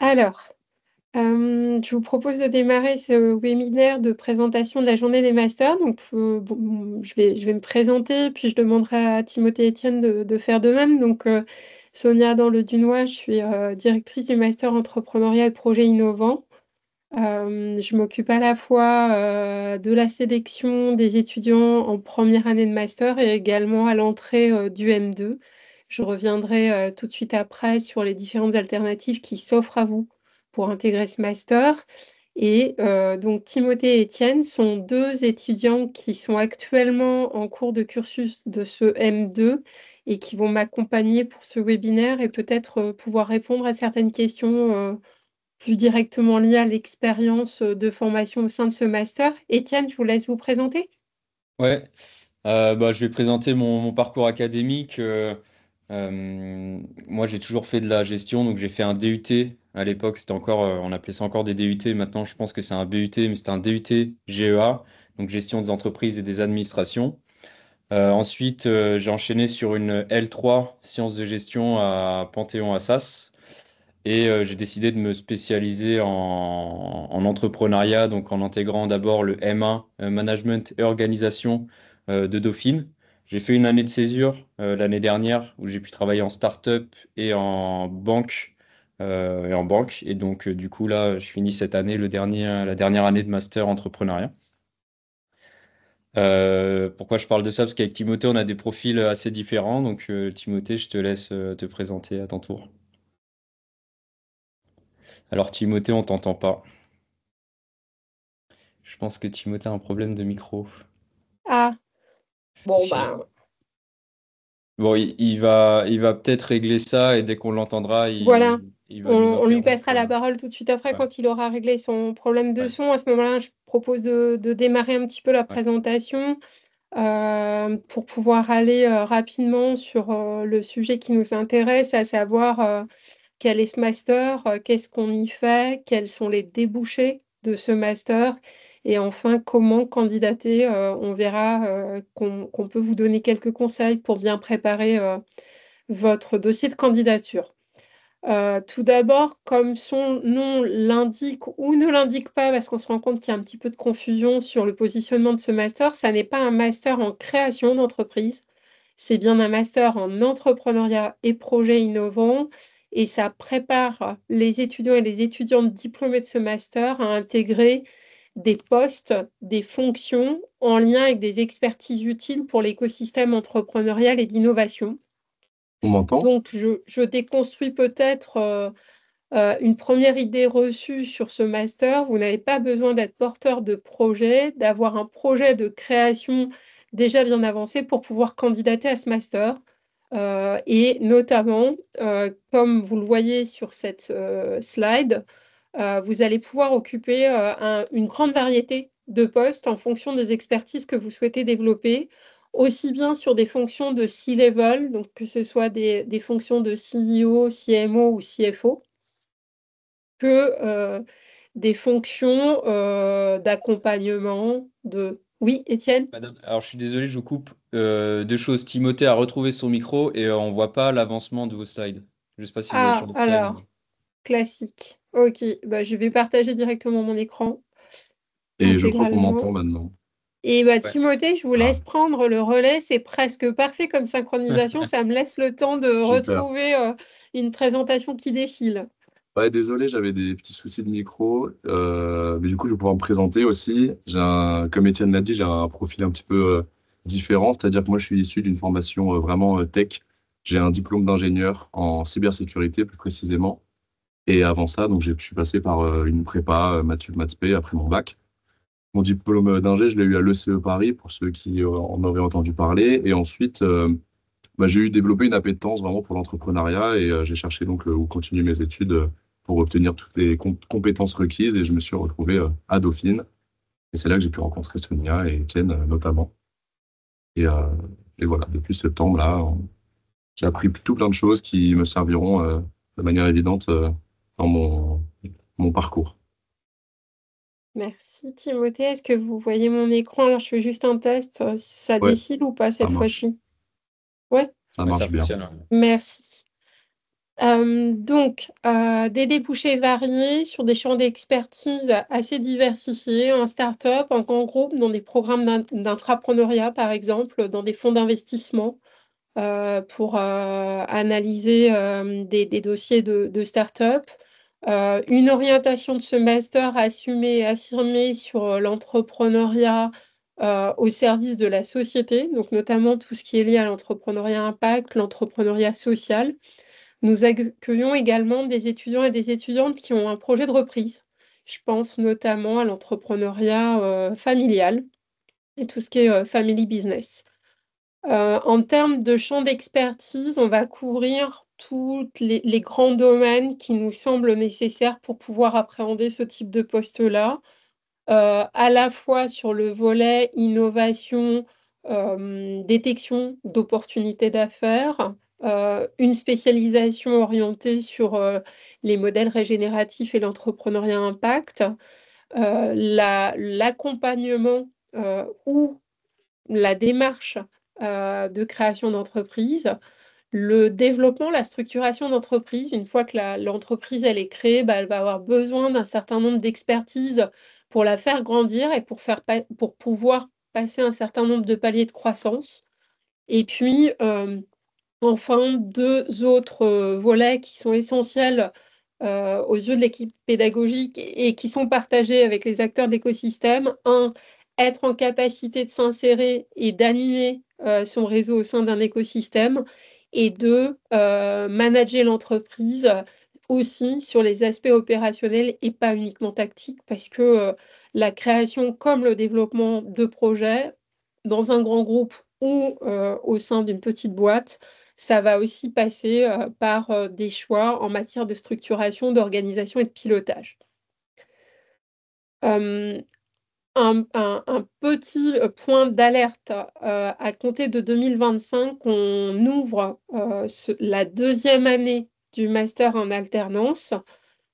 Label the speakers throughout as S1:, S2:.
S1: Alors, je vous propose de démarrer ce webinaire de présentation de la journée des masters. Donc, bon, je vais me présenter, puis je demanderai à Timothée et Étienne de faire de même. Donc, Sonia dans le Dunois, je suis directrice du master entrepreneuriat et projets innovants. Je m'occupe à la fois de la sélection des étudiants en première année de master et également à l'entrée du M2. Je reviendrai tout de suite après sur les différentes alternatives qui s'offrent à vous pour intégrer ce master. Et donc Timothée et Étienne sont deux étudiants qui sont actuellement en cours de cursus de ce M2 et qui vont m'accompagner pour ce webinaire et peut-être pouvoir répondre à certaines questions plus directement liées à l'expérience de formation au sein de ce master. Étienne, je vous laisse vous présenter.
S2: Ouais, je vais présenter mon parcours académique. Moi, j'ai toujours fait de la gestion, donc j'ai fait un DUT. À l'époque, c'était encore, on appelait ça encore des DUT. Maintenant, je pense que c'est un BUT, mais c'était un DUT GEA, donc gestion des entreprises et des administrations. Ensuite, j'ai enchaîné sur une L3, sciences de gestion à Panthéon-Assas. Et j'ai décidé de me spécialiser en entrepreneuriat, donc en intégrant d'abord le M1, Management et Organisation de Dauphine. J'ai fait une année de césure l'année dernière où j'ai pu travailler en start-up et en banque. Et donc, du coup, là, je finis cette année, la dernière année de master entrepreneuriat. Pourquoi je parle de ça? Parce qu'avec Timothée, on a des profils assez différents. Donc, Timothée, je te laisse te présenter à ton tour. Alors, Timothée, on t'entend pas. Je pense que Timothée a un problème de micro.
S1: Ah, bon,
S2: Si-
S1: ben
S2: Bon, il va peut-être régler ça et dès qu'on l'entendra,
S1: voilà.
S2: il
S1: On,
S2: va nous
S1: on lui
S2: interrompre.
S1: passera la parole tout de suite après
S2: Ouais,
S1: quand il aura réglé son problème de
S2: ouais,
S1: son. À ce moment-là, je propose de démarrer un petit peu la
S2: ouais.
S1: présentation pour pouvoir aller rapidement sur le sujet qui nous intéresse, à savoir quel est ce master, qu'est-ce qu'on y fait, quels sont les débouchés de ce master et enfin comment candidater. On verra qu'on peut vous donner quelques conseils pour bien préparer votre dossier de candidature. Tout d'abord, comme son nom l'indique ou ne l'indique pas, parce qu'on se rend compte qu'il y a un petit peu de confusion sur le positionnement de ce master, ça n'est pas un master en création d'entreprise, c'est bien un master en entrepreneuriat et projets innovants, et ça prépare les étudiants et les étudiantes diplômés de ce master à intégrer des postes, des fonctions en lien avec des expertises utiles pour l'écosystème entrepreneurial et d'innovation.
S3: On m'entend?
S1: Donc, je déconstruis peut-être une première idée reçue sur ce master. Vous n'avez pas besoin d'être porteur de projet, d'avoir un projet de création déjà bien avancé pour pouvoir candidater à ce master. Et notamment, comme vous le voyez sur cette slide, vous allez pouvoir occuper une grande variété de postes en fonction des expertises que vous souhaitez développer, aussi bien sur des fonctions de C-level, donc que ce soit des fonctions de CEO, CMO ou CFO, que des fonctions d'accompagnement de... Oui, Étienne?
S2: Madame, alors je suis désolé, je vous coupe. Deux choses. Timothée a retrouvé son micro et on voit pas l'avancement de vos slides. Je sais pas si vous voyez sur
S1: Ah,
S2: les slides.
S1: alors, classique. Ok, bah, je vais partager directement mon écran
S3: Et je crois qu'on m'entend
S1: intégralement.
S3: maintenant.
S1: Et bah,
S2: Ouais.
S1: Timothée, je vous
S3: Ah,
S1: laisse prendre le relais. C'est presque parfait comme synchronisation. Ça me laisse le temps de
S3: super.
S1: retrouver une présentation qui défile.
S3: Ouais, désolé, j'avais des petits soucis de micro. Mais du coup, je vais pouvoir me présenter aussi. Comme Étienne l'a dit, j'ai un profil un petit peu différent. C'est-à-dire que moi, je suis issu d'une formation vraiment tech. J'ai un diplôme d'ingénieur en cybersécurité, plus précisément. Et avant ça, donc, je suis passé par une prépa, Maths Sup, Maths P, après mon bac. Mon diplôme d'ingé, je l'ai eu à l'ECE Paris, pour ceux qui en auraient entendu parler. Et ensuite, j'ai eu développé une appétence vraiment pour l'entrepreneuriat et j'ai cherché donc où continuer mes études pour obtenir toutes les compétences requises et je me suis retrouvé à Dauphine. Et c'est là que j'ai pu rencontrer Sonia et Étienne notamment. Et, euh, et voilà, depuis septembre, là, j'ai appris tout plein de choses qui me serviront de manière évidente dans mon parcours.
S1: Merci, Timothée. Est-ce que vous voyez mon écran? Alors, je fais juste un test, si ça
S3: Ouais,
S1: défile ou pas
S3: ça
S1: cette
S3: marche.
S1: fois-ci. Ouais,
S3: Ça
S2: Ouais, ça
S3: marche bien.
S2: fonctionne.
S1: merci. Des débouchés variés sur des champs d'expertise assez diversifiés, en start-up, en grand groupe, dans des programmes d'intrapreneuriat, par exemple, dans des fonds d'investissement, pour analyser des dossiers de start-up. Une orientation de ce master assumée et affirmée sur l'entrepreneuriat au service de la société, donc notamment tout ce qui est lié à l'entrepreneuriat impact, l'entrepreneuriat social. Nous accueillons également des étudiants et des étudiantes qui ont un projet de reprise. Je pense notamment à l'entrepreneuriat familial et tout ce qui est family business. En termes de champ d'expertise, on va couvrir tous les grands domaines qui nous semblent nécessaires pour pouvoir appréhender ce type de poste-là, à la fois sur le volet innovation, détection d'opportunités d'affaires, une spécialisation orientée sur les modèles régénératifs et l'entrepreneuriat impact, l'accompagnement ou la démarche de création d'entreprise, le développement, la structuration d'entreprise. Une fois que l'entreprise elle est créée, elle va avoir besoin d'un certain nombre d'expertises pour la faire grandir et pour pouvoir passer un certain nombre de paliers de croissance. Et puis, enfin, deux autres volets qui sont essentiels aux yeux de l'équipe pédagogique et qui sont partagés avec les acteurs d'écosystème. Un, être en capacité de s'insérer et d'animer son réseau au sein d'un écosystème. Et deux, manager l'entreprise aussi sur les aspects opérationnels et pas uniquement tactiques, parce que la création comme le développement de projets dans un grand groupe ou au sein d'une petite boîte, ça va aussi passer par des choix en matière de structuration, d'organisation et de pilotage. Un petit point d'alerte à compter de 2025, on ouvre la deuxième année du master en alternance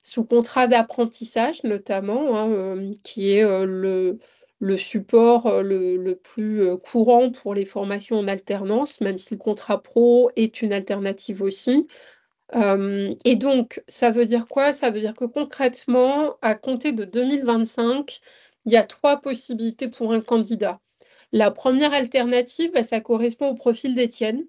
S1: sous contrat d'apprentissage notamment, hein, qui est le support le plus courant pour les formations en alternance, même si le contrat pro est une alternative aussi. Et donc, ça veut dire quoi? Ça veut dire que concrètement, à compter de 2025, il y a 3 possibilités pour un candidat. La première alternative, ça correspond au profil d'Étienne.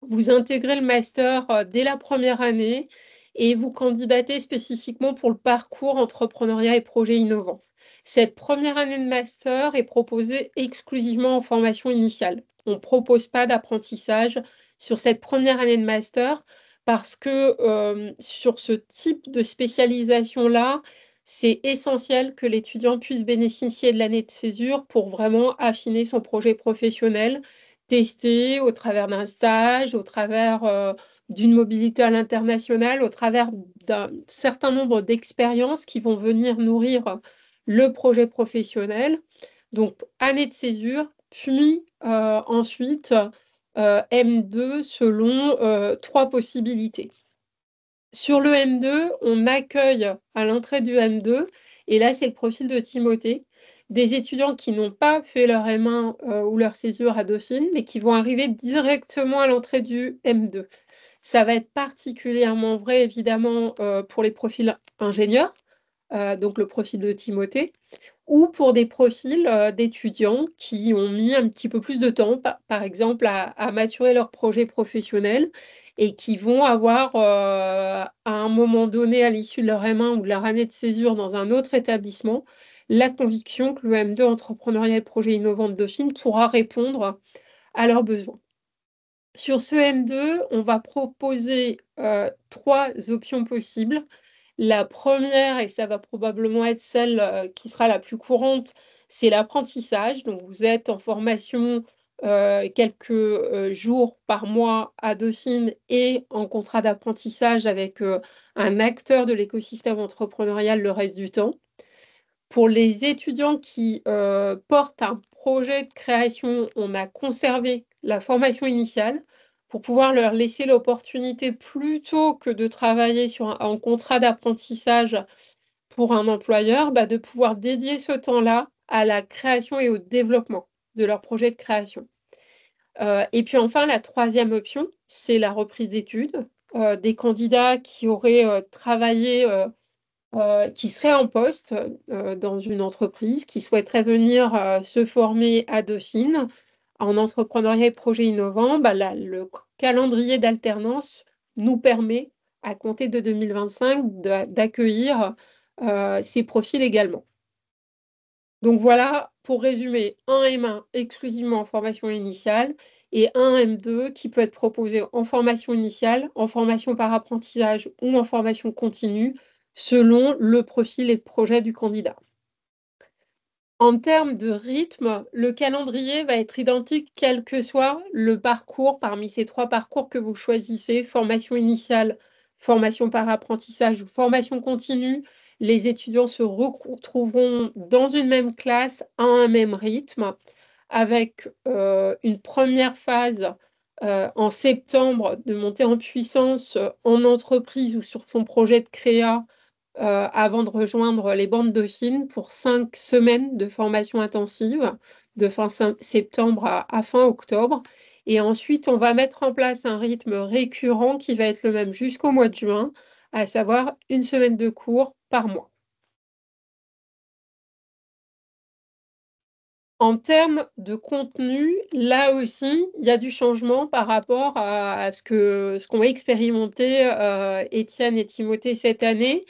S1: Vous intégrez le master dès la première année et vous candidatez spécifiquement pour le parcours entrepreneuriat et projets innovants. Cette première année de master est proposée exclusivement en formation initiale. On ne propose pas d'apprentissage sur cette première année de master parce que sur ce type de spécialisation-là, c'est essentiel que l'étudiant puisse bénéficier de l'année de césure pour vraiment affiner son projet professionnel, tester au travers d'un stage, au travers d'une mobilité à l'international, au travers d'un certain nombre d'expériences qui vont venir nourrir le projet professionnel. Donc, année de césure, puis ensuite M2 selon 3 possibilités. Sur le M2, on accueille à l'entrée du M2, et là c'est le profil de Timothée, des étudiants qui n'ont pas fait leur M1 ou leur césure à Dauphine, mais qui vont arriver directement à l'entrée du M2. Ça va être particulièrement vrai évidemment pour les profils ingénieurs, donc le profil de Timothée, ou pour des profils d'étudiants qui ont mis un petit peu plus de temps, par exemple, à maturer leur projet professionnel et qui vont avoir, à un moment donné, à l'issue de leur M1 ou de leur année de césure dans un autre établissement, la conviction que le M2 Entrepreneuriat et Projets Innovants de Dauphine pourra répondre à leurs besoins. Sur ce M2, on va proposer 3 options possibles. La première, et ça va probablement être celle qui sera la plus courante, c'est l'apprentissage. Donc, vous êtes en formation quelques jours par mois à Dauphine et en contrat d'apprentissage avec un acteur de l'écosystème entrepreneurial le reste du temps. Pour les étudiants qui portent un projet de création, on a conservé la formation initiale pour pouvoir leur laisser l'opportunité, plutôt que de travailler en contrat d'apprentissage pour un employeur, de pouvoir dédier ce temps-là à la création et au développement de leur projet de création. Et puis enfin, la troisième option, c'est la reprise d'études des candidats qui auraient travaillé, qui seraient en poste dans une entreprise, qui souhaiteraient venir se former à Dauphine en entrepreneuriat et projet innovant. Le calendrier d'alternance nous permet, à compter de 2025, d'accueillir ces profils également. Donc voilà, pour résumer, un M1 exclusivement en formation initiale et un M2 qui peut être proposé en formation initiale, en formation par apprentissage ou en formation continue, selon le profil et le projet du candidat. En termes de rythme, le calendrier va être identique quel que soit le parcours parmi ces 3 parcours que vous choisissez, formation initiale, formation par apprentissage ou formation continue. Les étudiants se retrouveront dans une même classe à un même rythme, avec une première phase en septembre de montée en puissance en entreprise ou sur son projet de créa avant de rejoindre les bandes Dauphine pour 5 semaines de formation intensive de fin septembre à fin octobre. Et ensuite, on va mettre en place un rythme récurrent qui va être le même jusqu'au mois de juin, à savoir une semaine de cours par mois. En termes de contenu, là aussi, il y a du changement par rapport à ce qu'ont expérimenté Étienne et Timothée cette année.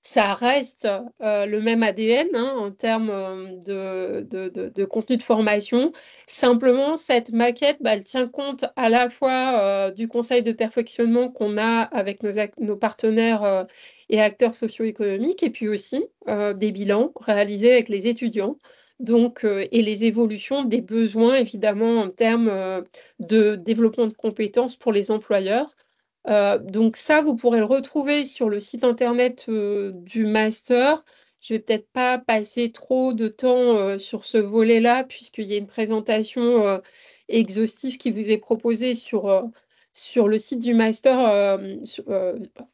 S1: Ça reste le même ADN en termes de contenu de formation. Simplement, cette maquette, elle tient compte à la fois du conseil de perfectionnement qu'on a avec nos partenaires et acteurs socio-économiques, et puis aussi des bilans réalisés avec les étudiants. Donc, et les évolutions des besoins, évidemment, en termes de développement de compétences pour les employeurs. Donc ça, vous pourrez le retrouver sur le site internet du master. Je ne vais peut-être pas passer trop de temps sur ce volet-là, puisqu'il y a une présentation exhaustive qui vous est proposée sur le site du master,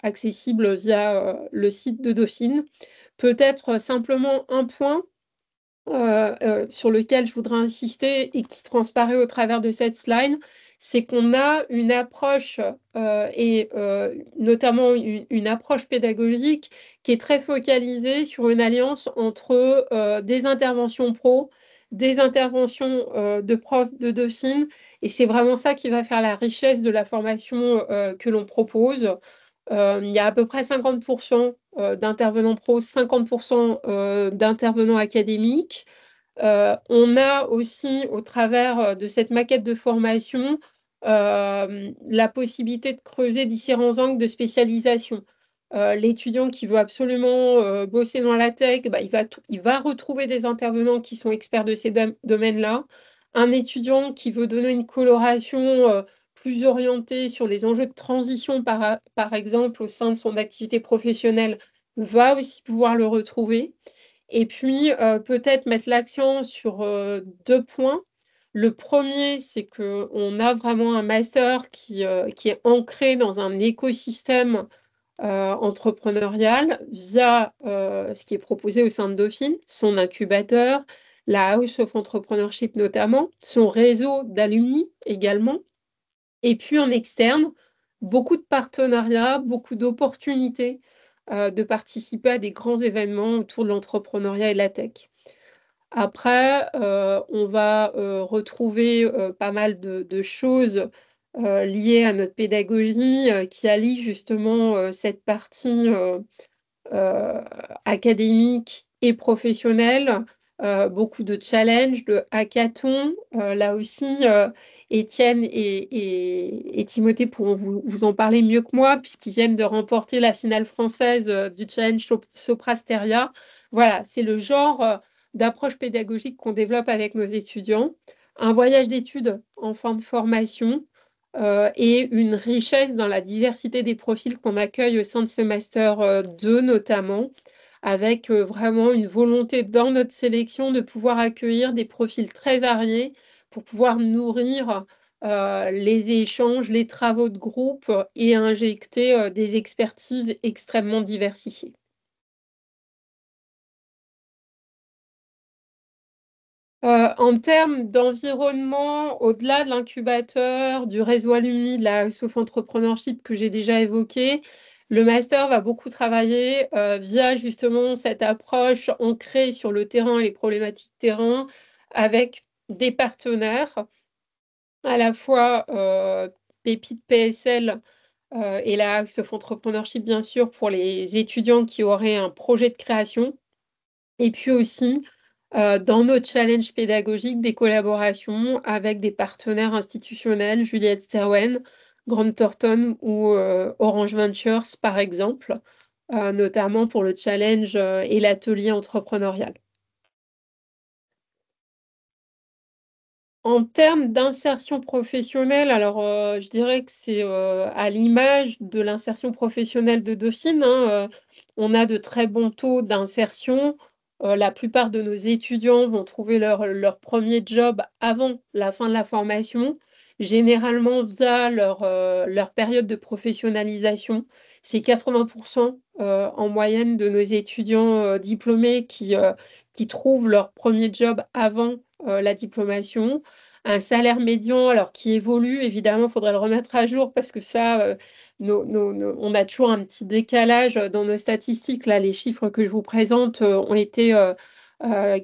S1: accessible via le site de Dauphine. Peut-être simplement un point sur lequel je voudrais insister et qui transparaît au travers de cette slide, c'est qu'on a une approche et notamment une approche pédagogique qui est très focalisée sur une alliance entre des interventions pro, des interventions de profs de Dauphine, et c'est vraiment ça qui va faire la richesse de la formation que l'on propose. Il y a à peu près 50% d'intervenants pros, 50% d'intervenants académiques. On a aussi, au travers de cette maquette de formation, la possibilité de creuser différents angles de spécialisation. L'étudiant qui veut absolument bosser dans la tech, il va retrouver des intervenants qui sont experts de ces domaines-là. Un étudiant qui veut donner une coloration plus orientée sur les enjeux de transition, par exemple, au sein de son activité professionnelle, va aussi pouvoir le retrouver. Et puis, peut-être mettre l'accent sur 2 points. Le premier, c'est qu'on a vraiment un master qui est ancré dans un écosystème entrepreneurial via ce qui est proposé au sein de Dauphine, son incubateur, la House of Entrepreneurship notamment, son réseau d'alumni également. Et puis en externe, beaucoup de partenariats, beaucoup d'opportunités de participer à des grands événements autour de l'entrepreneuriat et de la tech. Après, on va retrouver pas mal de choses liées à notre pédagogie qui allient justement cette partie académique et professionnelle, beaucoup de challenges, de hackathons. Là aussi, Étienne et Timothée pourront vous en parler mieux que moi, puisqu'ils viennent de remporter la finale française du challenge Soprasteria. Voilà, c'est le genre d'approche pédagogique qu'on développe avec nos étudiants. Un voyage d'études en fin de formation, et une richesse dans la diversité des profils qu'on accueille au sein de ce Master 2 notamment, avec vraiment une volonté dans notre sélection de pouvoir accueillir des profils très variés pour pouvoir nourrir les échanges, les travaux de groupe et injecter des expertises extrêmement diversifiées. En termes d'environnement, au-delà de l'incubateur, du réseau alumni, de la House of Entrepreneurship que j'ai déjà évoqué, le master va beaucoup travailler via justement cette approche ancrée sur le terrain et les problématiques terrain avec des partenaires, à la fois Pépite PSL et la House of Entrepreneurship, bien sûr, pour les étudiants qui auraient un projet de création. Et puis aussi, dans nos challenges pédagogiques, des collaborations avec des partenaires institutionnels, Juliette Sterwen, Grant Thornton ou Orange Ventures, par exemple, notamment pour le challenge et l'atelier entrepreneurial. En termes d'insertion professionnelle, alors je dirais que c'est à l'image de l'insertion professionnelle de Dauphine, hein, on a de très bons taux d'insertion. La plupart de nos étudiants vont trouver leur premier job avant la fin de la formation, généralement via leur période de professionnalisation. C'est 80% en moyenne de nos étudiants diplômés qui trouvent leur premier job avant la diplomation. Un salaire médian, alors qui évolue, évidemment, il faudrait le remettre à jour parce que ça, on a toujours un petit décalage dans nos statistiques. Là, les chiffres que je vous présente ont été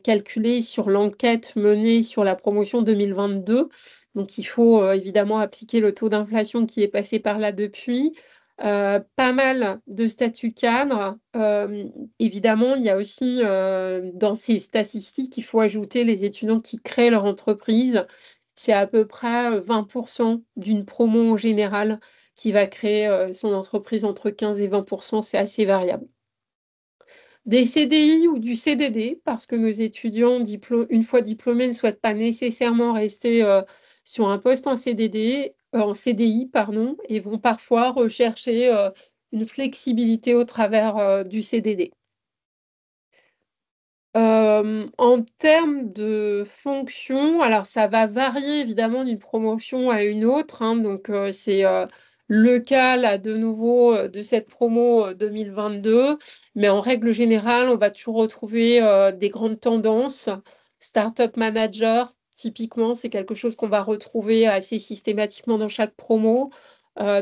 S1: calculés sur l'enquête menée sur la promotion 2022. Donc, il faut évidemment appliquer le taux d'inflation qui est passé par là depuis. Pas mal de statuts cadres. Évidemment, il y a aussi dans ces statistiques, il faut ajouter les étudiants qui créent leur entreprise. C'est à peu près 20% d'une promo en général qui va créer son entreprise entre 15 et 20%. C'est assez variable. Des CDI ou du CDD, parce que nos étudiants, une fois diplômés, ne souhaitent pas nécessairement rester sur un poste en CDD, en CDI, pardon, et vont parfois rechercher une flexibilité au travers du CDD. En termes de fonction, alors ça va varier évidemment d'une promotion à une autre, hein, donc c'est le cas là de nouveau de cette promo 2022, mais en règle générale, on va toujours retrouver des grandes tendances. Startup manager, typiquement, c'est quelque chose qu'on va retrouver assez systématiquement dans chaque promo.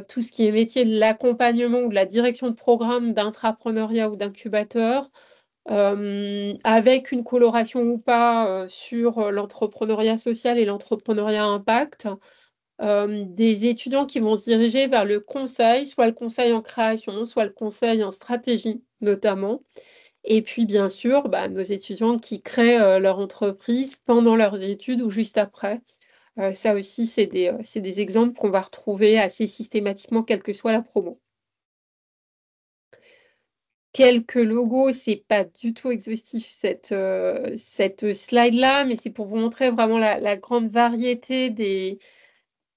S1: Tout ce qui est métier de l'accompagnement ou de la direction de programme d'intrapreneuriat ou d'incubateur avec une coloration ou pas sur l'entrepreneuriat social et l'entrepreneuriat impact. Des étudiants qui vont se diriger vers le conseil, soit le conseil en création, soit le conseil en stratégie notamment. Et puis bien sûr, nos étudiants qui créent leur entreprise pendant leurs études ou juste après. Ça aussi, c'est des exemples qu'on va retrouver assez systématiquement, quelle que soit la promo. Quelques logos, c'est pas du tout exhaustif cette slide-là, mais c'est pour vous montrer vraiment la grande variété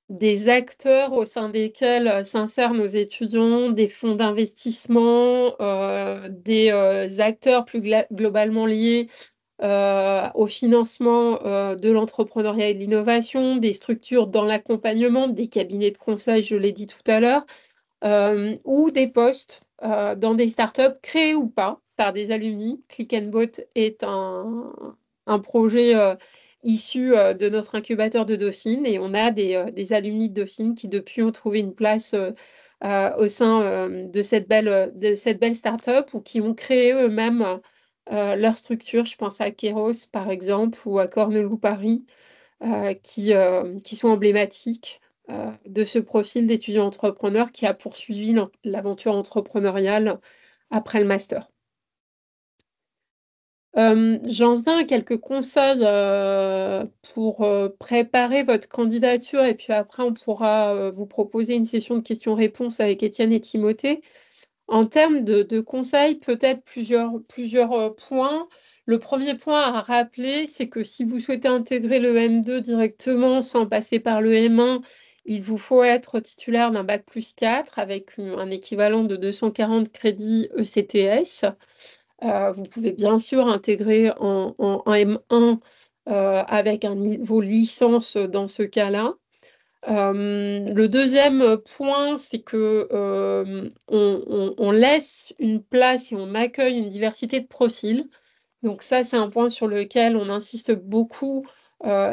S1: des acteurs au sein desquels s'insèrent nos étudiants, des fonds d'investissement, des acteurs plus globalement liés au financement de l'entrepreneuriat et de l'innovation, des structures dans l'accompagnement, des cabinets de conseil, je l'ai dit tout à l'heure, ou des postes dans des startups créés ou pas par des alumni. Click and Boat est un projet issu de notre incubateur de Dauphine et on a des alumni de Dauphine qui depuis ont trouvé une place au sein de cette belle startup ou qui ont créé eux-mêmes leur structure. Je pense à Keros par exemple ou à Cornelou Paris qui sont emblématiques de ce profil d'étudiant entrepreneur qui a poursuivi l'aventure entrepreneuriale après le master. J'en viens à quelques conseils pour préparer votre candidature et puis après on pourra vous proposer une session de questions-réponses avec Étienne et Timothée. En termes de conseils, peut-être plusieurs points. Le premier point à rappeler, c'est que si vous souhaitez intégrer le M2 directement sans passer par le M1, il vous faut être titulaire d'un bac+4 avec un équivalent de 240 crédits ECTS. Vous pouvez bien sûr intégrer en M1 avec un niveau licence dans ce cas-là. Le deuxième point, c'est que on laisse une place et on accueille une diversité de profils. Donc ça, c'est un point sur lequel on insiste beaucoup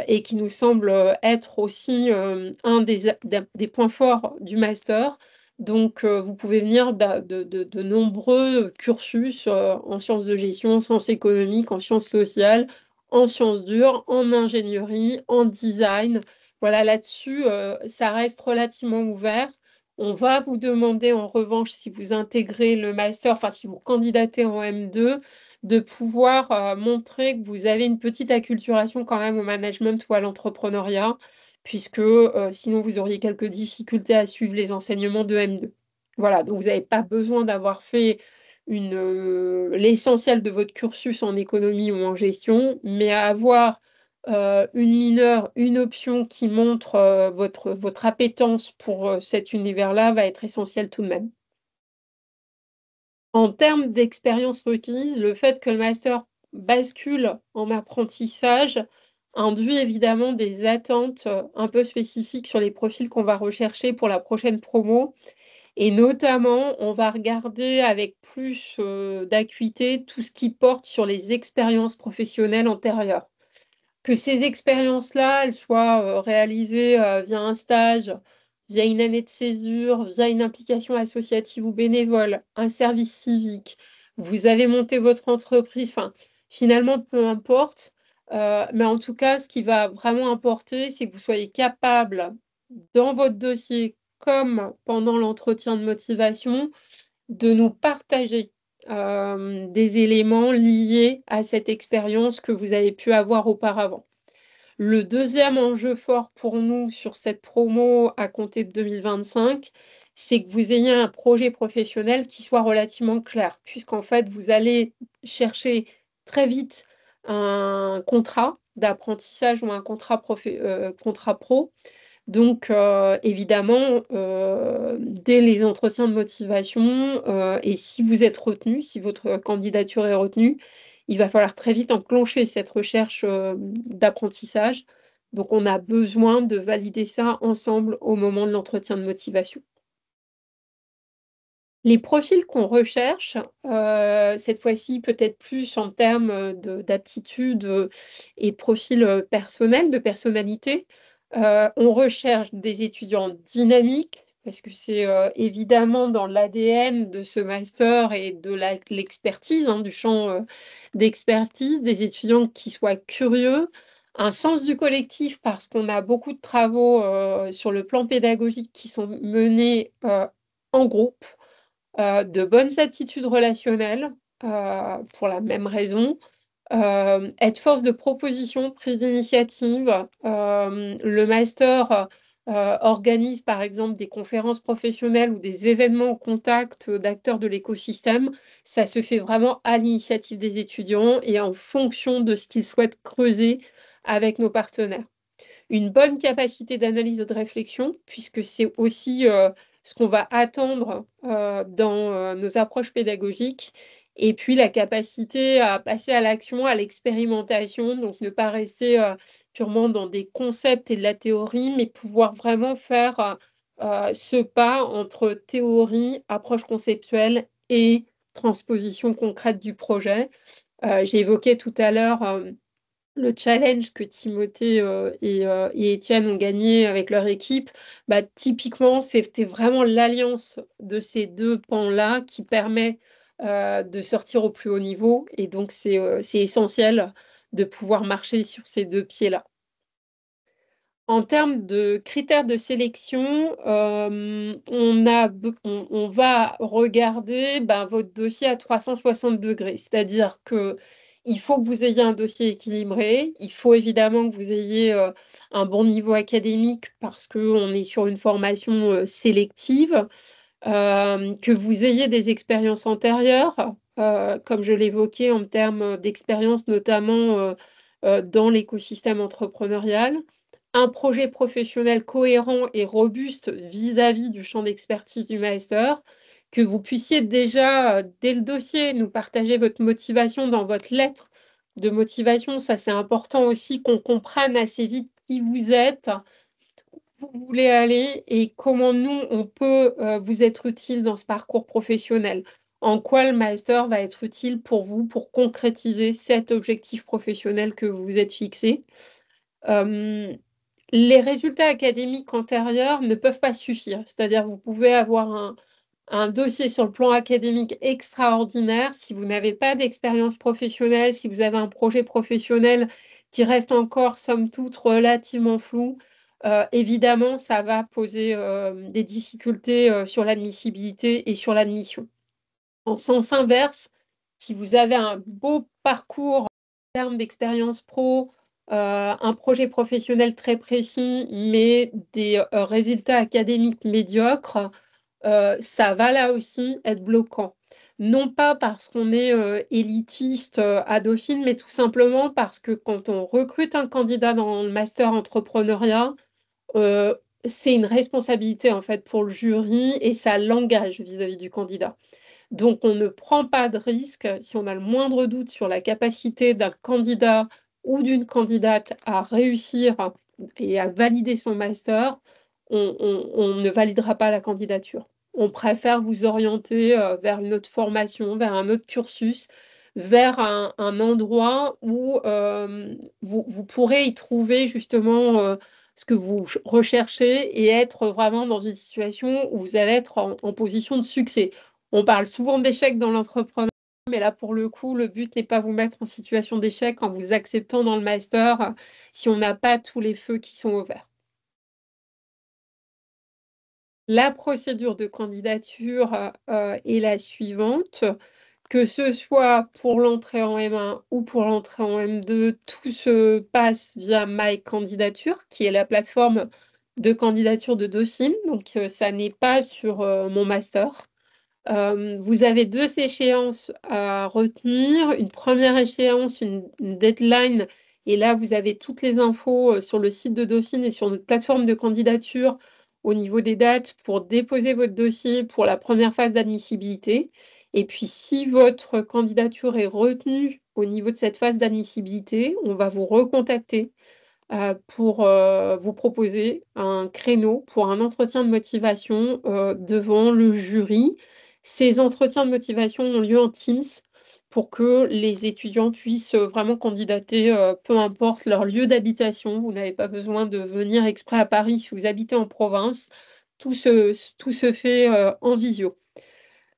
S1: et qui nous semble être aussi un des points forts du master. Donc, vous pouvez venir de nombreux cursus en sciences de gestion, en sciences économiques, en sciences sociales, en sciences dures, en ingénierie, en design. Voilà, là-dessus, ça reste relativement ouvert. On va vous demander en revanche, si vous intégrez le master, enfin si vous candidatez en M2, de pouvoir montrer que vous avez une petite acculturation quand même au management ou à l'entrepreneuriat, puisque sinon vous auriez quelques difficultés à suivre les enseignements de M2. Voilà, donc vous n'avez pas besoin d'avoir fait l'essentiel de votre cursus en économie ou en gestion, mais à avoir une mineure, une option qui montre votre appétence pour cet univers-là va être essentiel tout de même. En termes d'expérience requise, le fait que le master bascule en apprentissage induit évidemment des attentes un peu spécifiques sur les profils qu'on va rechercher pour la prochaine promo. Et notamment, on va regarder avec plus d'acuité tout ce qui porte sur les expériences professionnelles antérieures. Que ces expériences-là, elles soient réalisées via un stage, via une année de césure, via une implication associative ou bénévole, un service civique, vous avez monté votre entreprise, enfin, finalement, peu importe. Mais en tout cas, ce qui va vraiment importer, c'est que vous soyez capable, dans votre dossier, comme pendant l'entretien de motivation, de nous partager des éléments liés à cette expérience que vous avez pu avoir auparavant. Le deuxième enjeu fort pour nous sur cette promo à compter de 2025, c'est que vous ayez un projet professionnel qui soit relativement clair, puisqu'en fait, vous allez chercher très vite un contrat d'apprentissage ou un contrat pro. Donc, évidemment, dès les entretiens de motivation, et si vous êtes retenu, si votre candidature est retenue, il va falloir très vite enclencher cette recherche d'apprentissage. Donc, on a besoin de valider ça ensemble au moment de l'entretien de motivation. Les profils qu'on recherche, cette fois-ci peut-être plus en termes d'aptitude et de profil personnel, de personnalité. On recherche des étudiants dynamiques, parce que c'est évidemment dans l'ADN de ce master et de l'expertise, du champ d'expertise, des étudiants qui soient curieux, un sens du collectif, parce qu'on a beaucoup de travaux sur le plan pédagogique qui sont menés en groupe, de bonnes aptitudes relationnelles pour la même raison, être force de proposition, prise d'initiative. Le master organise par exemple des conférences professionnelles ou des événements au contact d'acteurs de l'écosystème. Ça se fait vraiment à l'initiative des étudiants et en fonction de ce qu'ils souhaitent creuser avec nos partenaires. Une bonne capacité d'analyse et de réflexion, puisque c'est aussi ce qu'on va attendre dans nos approches pédagogiques. Et puis la capacité à passer à l'action, à l'expérimentation, donc ne pas rester purement dans des concepts et de la théorie, mais pouvoir vraiment faire ce pas entre théorie, approche conceptuelle et transposition concrète du projet. J'ai évoqué tout à l'heure le challenge que Timothée et Étienne ont gagné avec leur équipe. Typiquement, c'était vraiment l'alliance de ces deux pans-là qui permet de sortir au plus haut niveau. Et donc, c'est essentiel de pouvoir marcher sur ces deux pieds-là. En termes de critères de sélection, on va regarder votre dossier à 360 degrés. C'est-à-dire qu'il faut que vous ayez un dossier équilibré. Il faut évidemment que vous ayez un bon niveau académique parce qu'on est sur une formation sélective. Que vous ayez des expériences antérieures, comme je l'évoquais en termes d'expérience, notamment dans l'écosystème entrepreneurial, un projet professionnel cohérent et robuste vis-à-vis du champ d'expertise du master, que vous puissiez déjà, dès le dossier, nous partager votre motivation dans votre lettre de motivation. Ça, c'est important aussi qu'on comprenne assez vite qui vous êtes, où vous voulez aller et comment nous, on peut vous être utile dans ce parcours professionnel. en quoi le master va être utile pour vous pour concrétiser cet objectif professionnel que vous vous êtes fixé. Les résultats académiques antérieurs ne peuvent pas suffire. C'est-à-dire vous pouvez avoir un dossier sur le plan académique extraordinaire. Si vous n'avez pas d'expérience professionnelle, si vous avez un projet professionnel qui reste encore, somme toute, relativement flou, évidemment, ça va poser des difficultés sur l'admissibilité et sur l'admission. En sens inverse, si vous avez un beau parcours en termes d'expérience pro, un projet professionnel très précis, mais des résultats académiques médiocres, ça va là aussi être bloquant. Non pas parce qu'on est élitiste à Dauphine, mais tout simplement parce que quand on recrute un candidat dans le master entrepreneuriat, euh, c'est une responsabilité en fait pour le jury et ça l'engage vis-à-vis du candidat. Donc, on ne prend pas de risque si on a le moindre doute sur la capacité d'un candidat ou d'une candidate à réussir et à valider son master, on ne validera pas la candidature. On préfère vous orienter vers une autre formation, vers un autre cursus, vers un endroit où vous pourrez y trouver justement ce que vous recherchez et être vraiment dans une situation où vous allez être en position de succès. On parle souvent d'échec dans l'entrepreneuriat, mais là, pour le coup, le but n'est pas vous mettre en situation d'échec en vous acceptant dans le master si on n'a pas tous les feux qui sont ouverts. La procédure de candidature est la suivante. Que ce soit pour l'entrée en M1 ou pour l'entrée en M2, tout se passe via My Candidature, qui est la plateforme de candidature de Dauphine. Donc, ça n'est pas sur mon master. Vous avez deux échéances à retenir. Une première échéance, une deadline. Et là, vous avez toutes les infos sur le site de Dauphine et sur notre plateforme de candidature au niveau des dates pour déposer votre dossier pour la première phase d'admissibilité. Et puis, si votre candidature est retenue au niveau de cette phase d'admissibilité, on va vous recontacter pour vous proposer un créneau pour un entretien de motivation devant le jury. Ces entretiens de motivation ont lieu en Teams pour que les étudiants puissent vraiment candidater, peu importe leur lieu d'habitation. Vous n'avez pas besoin de venir exprès à Paris si vous habitez en province. Tout se fait en visio.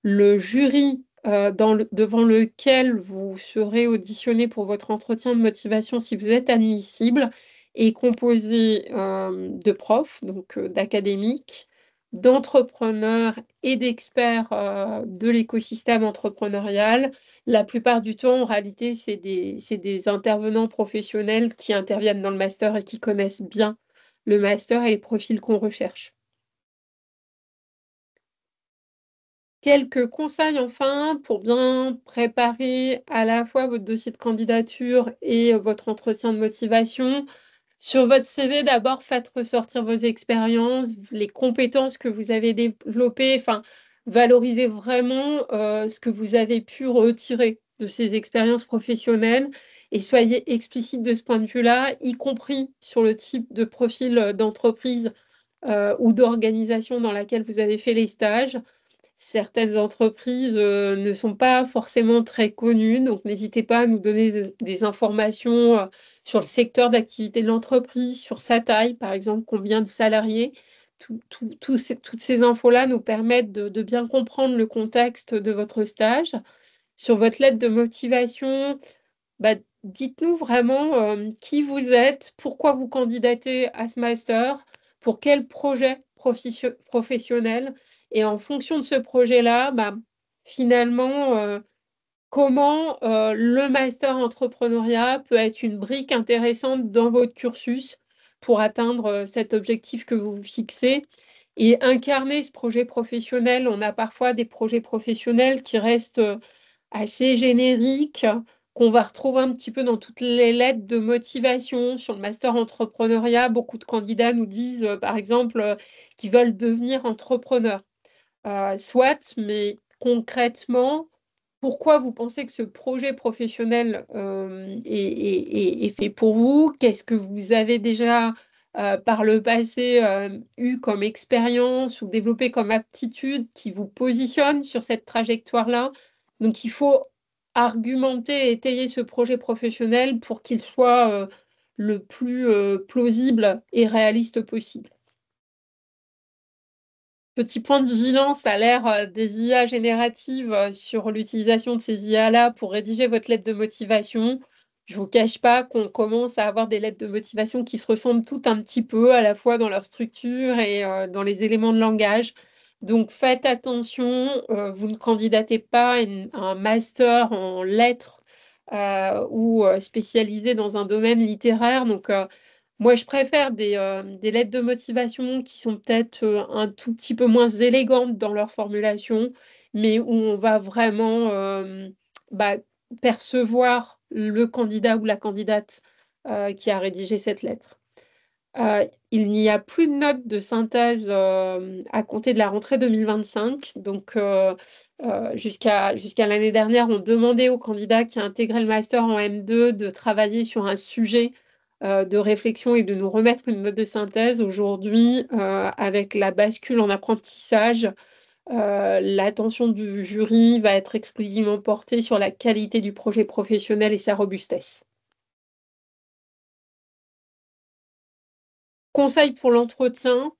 S1: Le jury devant lequel vous serez auditionné pour votre entretien de motivation si vous êtes admissible est composé de profs, donc d'académiques, d'entrepreneurs et d'experts de l'écosystème entrepreneurial. La plupart du temps, en réalité, c'est des intervenants professionnels qui interviennent dans le master et qui connaissent bien le master et les profils qu'on recherche. Quelques conseils enfin pour bien préparer à la fois votre dossier de candidature et votre entretien de motivation. Sur votre CV, d'abord, faites ressortir vos expériences, les compétences que vous avez développées, enfin, valorisez vraiment ce que vous avez pu retirer de ces expériences professionnelles et soyez explicite de ce point de vue-là, y compris sur le type de profil d'entreprise ou d'organisation dans laquelle vous avez fait les stages. Certaines entreprises ne sont pas forcément très connues, donc n'hésitez pas à nous donner des informations sur le secteur d'activité de l'entreprise, sur sa taille, par exemple, combien de salariés. Toutes ces infos-là nous permettent de bien comprendre le contexte de votre stage. Sur votre lettre de motivation, bah, dites-nous vraiment qui vous êtes, pourquoi vous candidatez à ce master, pour quel projet professionnel. Et en fonction de ce projet-là, bah, finalement, comment le master entrepreneuriat peut être une brique intéressante dans votre cursus pour atteindre cet objectif que vous vous fixez et incarner ce projet professionnel. On a parfois des projets professionnels qui restent assez génériques, qu'on va retrouver un petit peu dans toutes les lettres de motivation sur le master entrepreneuriat. Beaucoup de candidats nous disent, par exemple, qu'ils veulent devenir entrepreneurs. Soit, mais concrètement, pourquoi vous pensez que ce projet professionnel est fait pour vous? Qu'est-ce que vous avez déjà par le passé eu comme expérience ou développé comme aptitude qui vous positionne sur cette trajectoire-là. Donc, il faut argumenter et étayer ce projet professionnel pour qu'il soit le plus plausible et réaliste possible. Petit point de vigilance à l'ère des IA génératives sur l'utilisation de ces IA-là pour rédiger votre lettre de motivation. Je ne vous cache pas qu'on commence à avoir des lettres de motivation qui se ressemblent toutes un petit peu, à la fois dans leur structure et dans les éléments de langage. Donc faites attention, vous ne candidatez pas à un master en lettres ou spécialisé dans un domaine littéraire. Donc moi, je préfère des lettres de motivation qui sont peut-être un tout petit peu moins élégantes dans leur formulation, mais où on va vraiment bah, percevoir le candidat ou la candidate qui a rédigé cette lettre. Il n'y a plus de notes de synthèse à compter de la rentrée 2025. Donc, jusqu'à l'année dernière, on demandait aux candidats qui intégraient le master en M2 de travailler sur un sujet de réflexion et de nous remettre une note de synthèse. Aujourd'hui, avec la bascule en apprentissage, l'attention du jury va être exclusivement portée sur la qualité du projet professionnel et sa robustesse. Conseil pour l'entretien,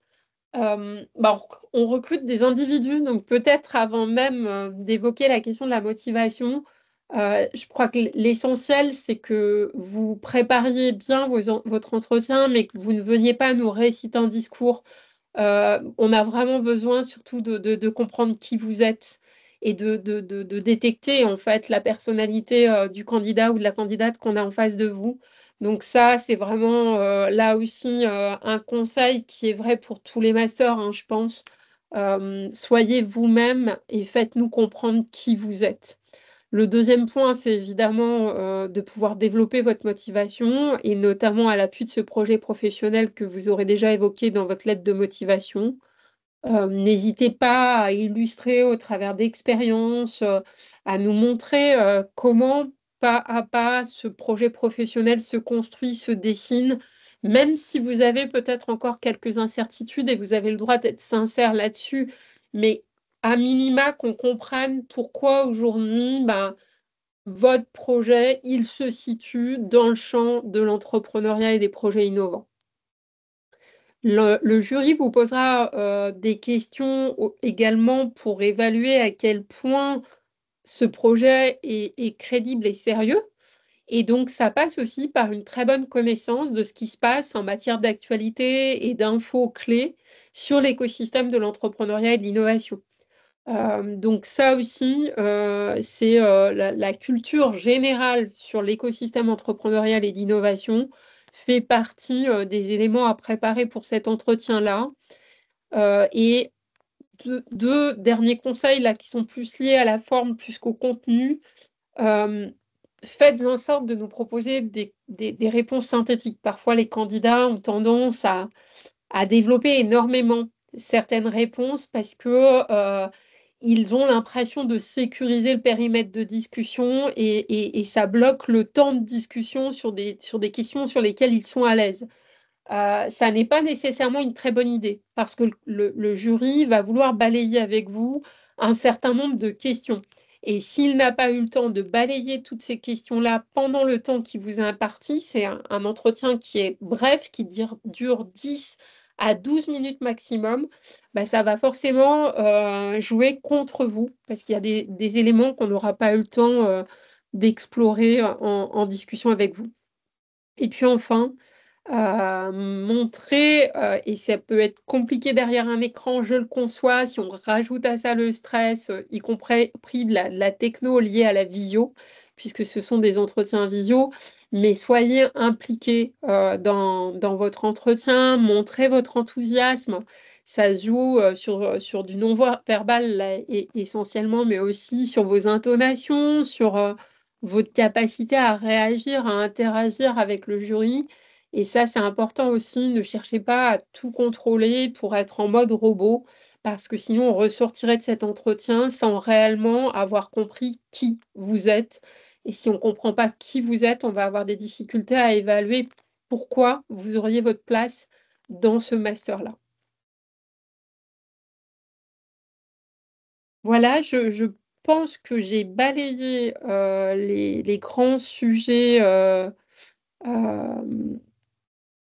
S1: on recrute des individus, donc peut-être avant même d'évoquer la question de la motivation, je crois que l'essentiel, c'est que vous prépariez bien votre entretien, mais que vous ne veniez pas nous réciter un discours. On a vraiment besoin surtout de comprendre qui vous êtes et de détecter en fait la personnalité du candidat ou de la candidate qu'on a en face de vous. Donc ça, c'est vraiment là aussi un conseil qui est vrai pour tous les masters, hein, je pense. Soyez vous-même et faites-nous comprendre qui vous êtes. Le deuxième point, c'est évidemment de pouvoir développer votre motivation et notamment à l'appui de ce projet professionnel que vous aurez déjà évoqué dans votre lettre de motivation. N'hésitez pas à illustrer au travers d'expériences, à nous montrer comment pas à pas ce projet professionnel se construit, se dessine, même si vous avez peut-être encore quelques incertitudes et vous avez le droit d'être sincère là-dessus, mais à minima qu'on comprenne pourquoi aujourd'hui, votre projet, il se situe dans le champ de l'entrepreneuriat et des projets innovants. Le jury vous posera des questions également pour évaluer à quel point ce projet est crédible et sérieux. Et donc, ça passe aussi par une très bonne connaissance de ce qui se passe en matière d'actualité et d'infos clés sur l'écosystème de l'entrepreneuriat et de l'innovation. Donc ça aussi, c'est la culture générale sur l'écosystème entrepreneurial et d'innovation fait partie des éléments à préparer pour cet entretien-là. Et deux derniers conseils là, qui sont plus liés à la forme plus qu'au contenu. Faites en sorte de nous proposer des réponses synthétiques. Parfois, les candidats ont tendance à développer énormément certaines réponses parce que ils ont l'impression de sécuriser le périmètre de discussion et ça bloque le temps de discussion sur des questions sur lesquelles ils sont à l'aise. Ça n'est pas nécessairement une très bonne idée parce que le jury va vouloir balayer avec vous un certain nombre de questions. Et s'il n'a pas eu le temps de balayer toutes ces questions-là pendant le temps qui vous est imparti, c'est un entretien qui est bref, qui dure 10 à 12 minutes maximum, ça va forcément jouer contre vous parce qu'il y a des éléments qu'on n'aura pas eu le temps d'explorer en discussion avec vous. Et puis enfin, montrer, et ça peut être compliqué derrière un écran, je le conçois, si on rajoute à ça le stress, y compris de la techno liée à la visio, puisque ce sont des entretiens visio, mais soyez impliqués dans votre entretien, montrez votre enthousiasme. Ça se joue sur du non-verbal là, essentiellement, mais aussi sur vos intonations, sur votre capacité à réagir, à interagir avec le jury. Et ça, c'est important aussi. Ne cherchez pas à tout contrôler pour être en mode robot, parce que sinon, on ressortirait de cet entretien sans réellement avoir compris qui vous êtes. Et si on ne comprend pas qui vous êtes, on va avoir des difficultés à évaluer pourquoi vous auriez votre place dans ce master-là. Voilà, je pense que j'ai balayé les grands sujets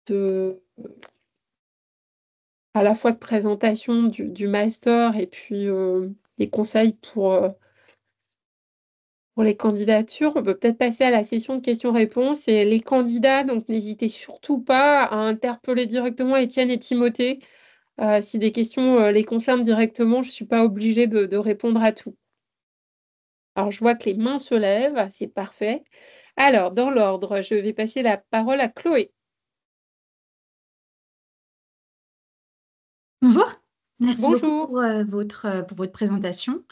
S1: de, à la fois de présentation du master et puis des conseils pour les candidatures. On peut peut-être passer à la session de questions-réponses. Et les candidats, donc n'hésitez surtout pas à interpeller directement Étienne et Timothée. Si des questions les concernent directement, je ne suis pas obligée de répondre à tout. Alors, je vois que les mains se lèvent, c'est parfait. Alors, dans l'ordre, je vais passer la parole à Chloé.
S4: Bonjour, merci beaucoup
S1: Bonjour.
S4: pour votre présentation.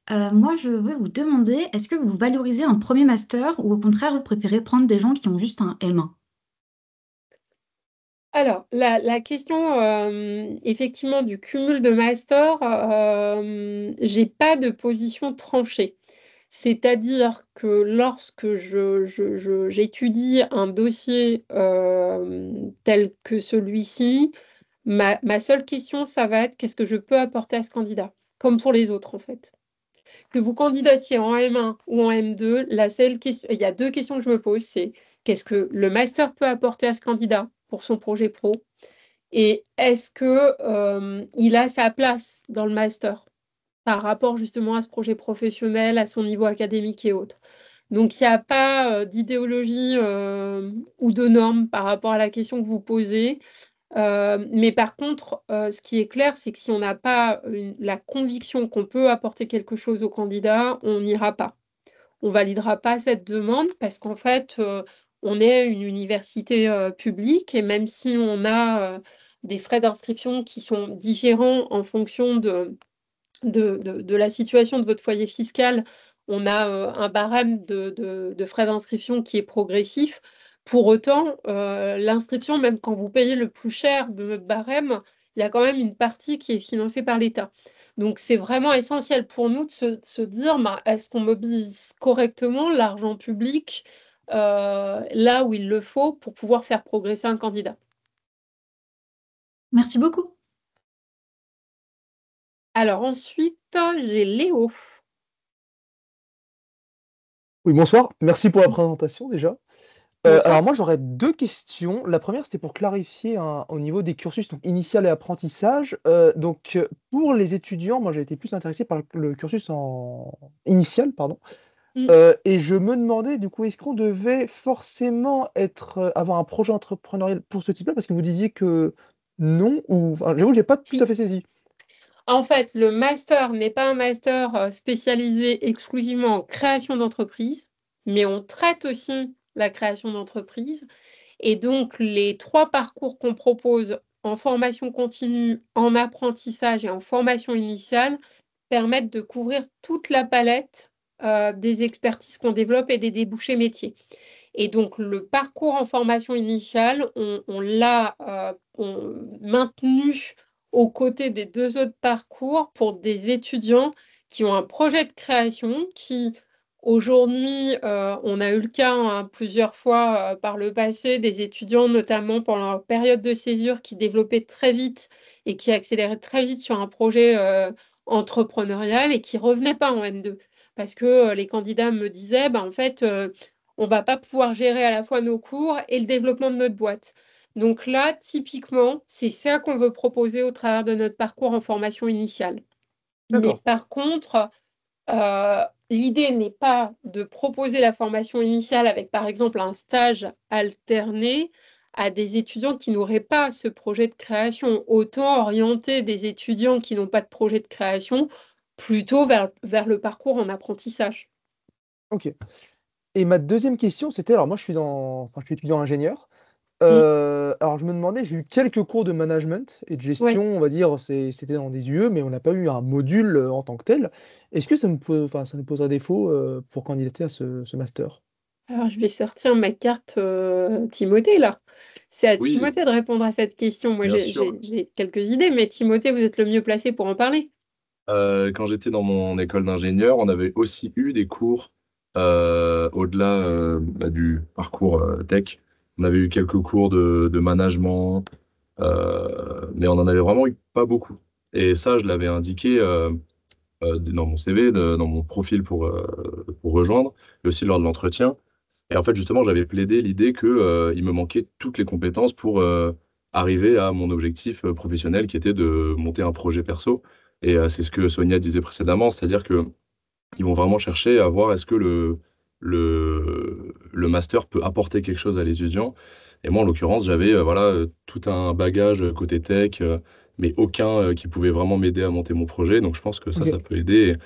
S4: Moi, je veux vous demander, est-ce que vous valorisez un premier master ou au contraire, vous préférez prendre des gens qui ont juste un M1?
S1: Alors, la question effectivement du cumul de master, j'ai pas de position tranchée. C'est-à-dire que lorsque j'étudie un dossier tel que celui-ci, ma seule question, ça va être qu'est-ce que je peux apporter à ce candidat, comme pour les autres en fait. Que vous candidatiez en M1 ou en M2, la seule question, il y a deux questions que je me pose, c'est qu'est-ce que le master peut apporter à ce candidat pour son projet pro et est-ce que il a sa place dans le master par rapport justement à ce projet professionnel, à son niveau académique et autres. Donc, il n'y a pas d'idéologie ou de normes par rapport à la question que vous posez. Mais par contre, ce qui est clair, c'est que si on n'a pas la conviction qu'on peut apporter quelque chose au candidat, on n'ira pas. On ne validera pas cette demande parce qu'en fait, on est une université publique et même si on a des frais d'inscription qui sont différents en fonction de la situation de votre foyer fiscal, on a un barème de frais d'inscription qui est progressif. Pour autant, l'inscription, même quand vous payez le plus cher de notre barème, il y a quand même une partie qui est financée par l'État. Donc, c'est vraiment essentiel pour nous de se dire, bah, est-ce qu'on mobilise correctement l'argent public là où il le faut pour pouvoir faire progresser un candidat?
S4: Merci beaucoup.
S1: Alors ensuite, j'ai Léo.
S5: Oui, bonsoir. Merci pour la présentation déjà.
S1: Bonsoir.
S5: Alors moi j'aurais deux questions. La première c'était pour clarifier au niveau des cursus donc initial et apprentissage. Pour les étudiants, moi j'ai été plus intéressé par le cursus en initial, pardon.
S1: Mm.
S5: Et je me demandais du coup est-ce qu'on devait forcément avoir un projet entrepreneurial pour ce type-là parce que vous disiez que non ou enfin, j'avoue que j'ai pas tout à
S1: Si.
S5: fait saisi.
S1: En fait, le master n'est pas un master spécialisé exclusivement en création d'entreprise, mais on traite aussi la création d'entreprise. Et donc, les trois parcours qu'on propose en formation continue, en apprentissage et en formation initiale permettent de couvrir toute la palette des expertises qu'on développe et des débouchés métiers. Et donc, le parcours en formation initiale, on l'a maintenu aux côtés des deux autres parcours pour des étudiants qui ont un projet de création, qui aujourd'hui, on a eu le cas hein, plusieurs fois par le passé, des étudiants, notamment pendant leur période de césure, qui développaient très vite et qui accéléraient très vite sur un projet entrepreneurial et qui ne revenaient pas en M2. Parce que les candidats me disaient, bah, en fait, on ne va pas pouvoir gérer à la fois nos cours et le développement de notre boîte. Donc là, typiquement, c'est ça qu'on veut proposer au travers de notre parcours en formation initiale. Mais
S5: D'accord.
S1: par contre, l'idée n'est pas de proposer la formation initiale avec, par exemple, un stage alterné à des étudiants qui n'auraient pas ce projet de création. Autant orienter des étudiants qui n'ont pas de projet de création plutôt vers le parcours en apprentissage.
S5: Ok. Et ma deuxième question c'était alors moi je suis étudiant ingénieur.
S1: Mm.
S5: Alors je me demandais, j'ai eu quelques cours de management et de gestion,
S1: Ouais.
S5: on va dire, c'était dans des UE, mais on n'a pas eu un module en tant que tel. Est-ce que ça nous poserait défaut pour candidater à ce master?
S1: Alors, je vais sortir ma carte Timothée, là. C'est à
S3: Oui,
S1: Timothée de répondre à cette question. Moi,
S3: bien sûr.
S1: j'ai quelques idées, mais Timothée, vous êtes le mieux placé pour en parler.
S3: Quand j'étais dans mon école d'ingénieur, on avait aussi eu des cours au-delà du parcours tech. On avait eu quelques cours de management, Mais on en avait vraiment eu pas beaucoup. Et ça, je l'avais indiqué dans mon CV, dans mon profil pour rejoindre, et aussi lors de l'entretien. Et en fait, justement, j'avais plaidé l'idée que, il me manquait toutes les compétences pour arriver à mon objectif professionnel qui était de monter un projet perso. Et c'est ce que Sonia disait précédemment, c'est-à-dire que ils vont vraiment chercher à voir est-ce que le master peut apporter quelque chose à l'étudiant. Et moi, en l'occurrence, j'avais voilà, tout un bagage côté tech, mais aucun qui pouvait vraiment m'aider à monter mon projet. Donc je pense que ça,
S5: Ok.
S3: ça peut aider. Et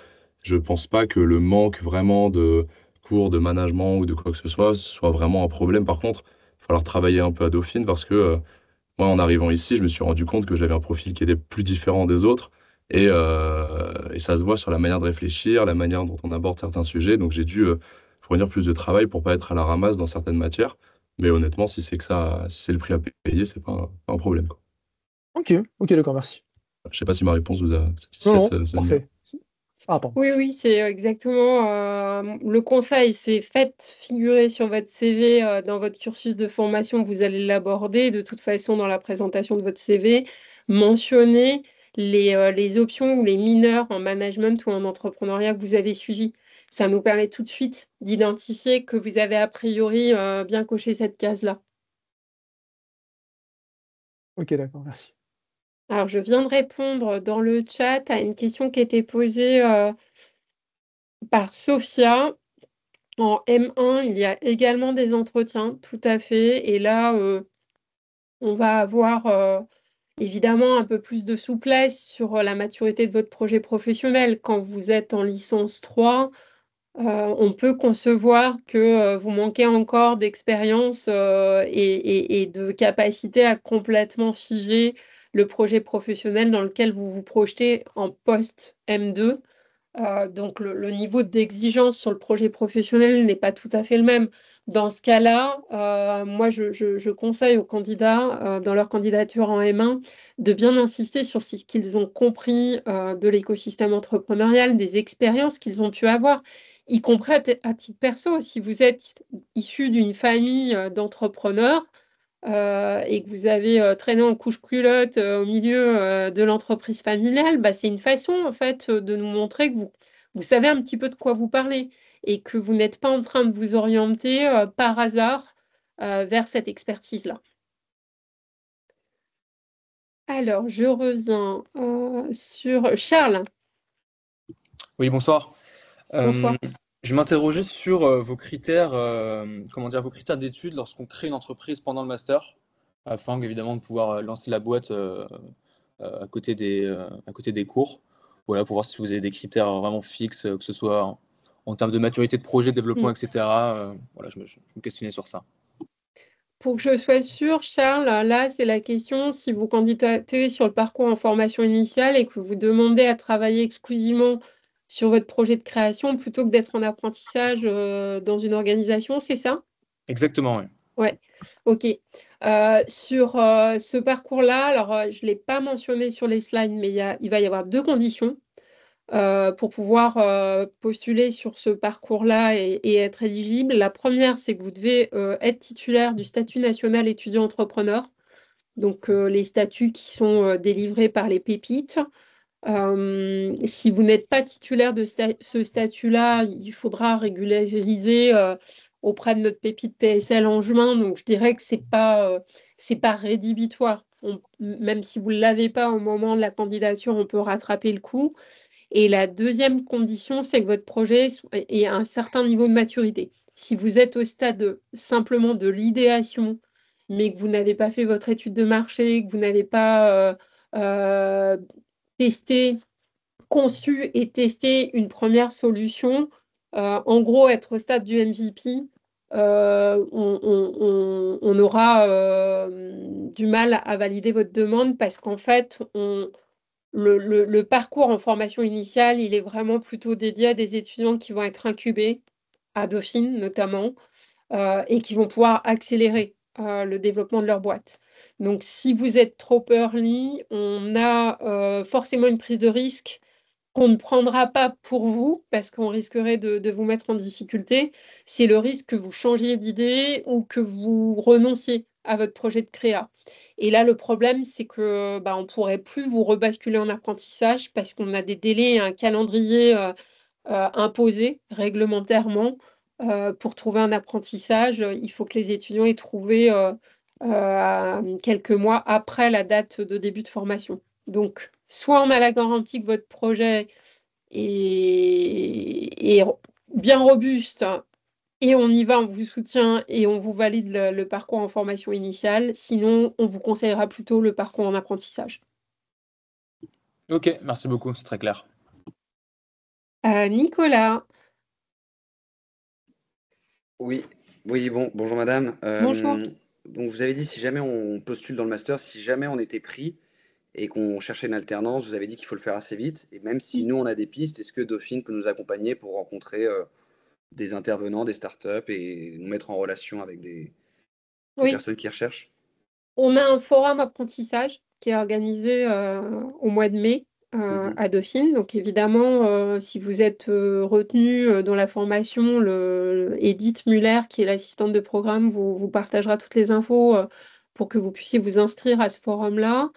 S3: je pense pas que le manque vraiment de cours de management ou de quoi que ce soit vraiment un problème. Par contre, il va falloir travailler un peu à Dauphine parce que moi, en arrivant ici, je me suis rendu compte que j'avais un profil qui était plus différent des autres. Et ça se voit sur la manière de réfléchir, la manière dont on aborde certains sujets. Donc j'ai dû fournir plus de travail pour pas être à la ramasse dans certaines matières. Mais honnêtement, si c'est que ça, si c'est le prix à payer, c'est pas un problème, quoi.
S5: Ok, ok, d'accord, merci.
S3: Je sais pas si ma réponse vous a
S5: Non,
S3: satisfaite,
S5: non,
S3: Sonia.
S5: parfait. Ah, pardon.
S1: Oui, oui, c'est exactement le conseil, c'est faites figurer sur votre CV, dans votre cursus de formation, vous allez l'aborder. De toute façon, dans la présentation de votre CV, mentionnez les options ou les mineurs en management ou en entrepreneuriat que vous avez suivis. Ça nous permet tout de suite d'identifier que vous avez a priori bien coché cette case-là.
S5: Ok, d'accord, merci.
S1: Alors, je viens de répondre dans le chat à une question qui a été posée par Sophia. En M1, il y a également des entretiens, tout à fait. Et là, on va avoir évidemment un peu plus de souplesse sur la maturité de votre projet professionnel. Quand vous êtes en licence 3, on peut concevoir que vous manquez encore d'expérience et de capacité à complètement figer le projet professionnel dans lequel vous vous projetez en post M2. Donc le niveau d'exigence sur le projet professionnel n'est pas tout à fait le même. Dans ce cas-là, moi je conseille aux candidats dans leur candidature en M1 de bien insister sur ce qu'ils ont compris de l'écosystème entrepreneurial, des expériences qu'ils ont pu avoir, y compris à titre perso. Si vous êtes issu d'une famille d'entrepreneurs, et que vous avez traîné en couche-culotte au milieu de l'entreprise familiale, bah, c'est une façon en fait de nous montrer que vous savez un petit peu de quoi vous parlez et que vous n'êtes pas en train de vous orienter par hasard vers cette expertise-là. Alors, je reviens sur Charles.
S6: Oui, bonsoir.
S1: Bonsoir.
S6: Je m'interrogeais sur vos critères, comment dire, vos critères d'études lorsqu'on crée une entreprise pendant le master, afin évidemment de pouvoir lancer la boîte à côté des cours. Voilà, pour voir si vous avez des critères vraiment fixes, que ce soit en termes de maturité de projet, développement, etc. Voilà, je me questionnais sur ça.
S1: Pour que je sois sûre, Charles, là, c'est la question si vous candidatez sur le parcours en formation initiale et que vous demandez à travailler exclusivement sur votre projet de création plutôt que d'être en apprentissage dans une organisation, c'est ça?
S6: Exactement, oui.
S1: Ouais, ok. Sur ce parcours-là, alors je ne l'ai pas mentionné sur les slides, mais il va y avoir deux conditions pour pouvoir postuler sur ce parcours-là et être éligible. La première, c'est que vous devez être titulaire du statut national étudiant-entrepreneur, donc les statuts qui sont délivrés par les pépites. Si vous n'êtes pas titulaire de ce statut-là, il faudra régulariser auprès de notre pépite PSL en juin. Donc, je dirais que c'est pas rédhibitoire. Même si vous ne l'avez pas au moment de la candidature, on peut rattraper le coup. Et la deuxième condition, c'est que votre projet ait un certain niveau de maturité. Si vous êtes au stade simplement de l'idéation, mais que vous n'avez pas fait votre étude de marché, que vous n'avez pas testé, conçu et testé une première solution, en gros, être au stade du MVP, on aura du mal à valider votre demande parce qu'en fait, le parcours en formation initiale, il est vraiment plutôt dédié à des étudiants qui vont être incubés, à Dauphine notamment, et qui vont pouvoir accélérer le développement de leur boîte. Donc, si vous êtes trop early, on a forcément une prise de risque qu'on ne prendra pas pour vous parce qu'on risquerait de vous mettre en difficulté. C'est le risque que vous changiez d'idée ou que vous renonciez à votre projet de créa. Et là, le problème, c'est que on ne pourrait plus vous rebasculer en apprentissage parce qu'on a des délais et un calendrier imposé réglementairement pour trouver un apprentissage. Il faut que les étudiants aient trouvé quelques mois après la date de début de formation. Donc, soit on a la garantie que votre projet est bien robuste et on y va, on vous soutient et on vous valide le parcours en formation initiale. Sinon, on vous conseillera plutôt le parcours en apprentissage.
S6: Ok, merci beaucoup, c'est très clair.
S1: Nicolas,
S7: Oui, oui, bonjour madame.
S1: bonjour.
S7: Donc vous avez dit si jamais on postule dans le master, si jamais on était pris et qu'on cherchait une alternance, vous avez dit qu'il faut le faire assez vite. Et même si nous on a des pistes, est-ce que Dauphine peut nous accompagner pour rencontrer des intervenants, des startups et nous mettre en relation avec des
S1: Oui,
S7: personnes qui recherchent?
S1: on a un forum apprentissage qui est organisé au mois de mai
S7: Mhm.
S1: à Dauphine. Donc évidemment, si vous êtes retenu dans la formation, Edith Muller, qui est l'assistante de programme, vous partagera toutes les infos pour que vous puissiez vous inscrire à ce forum-là.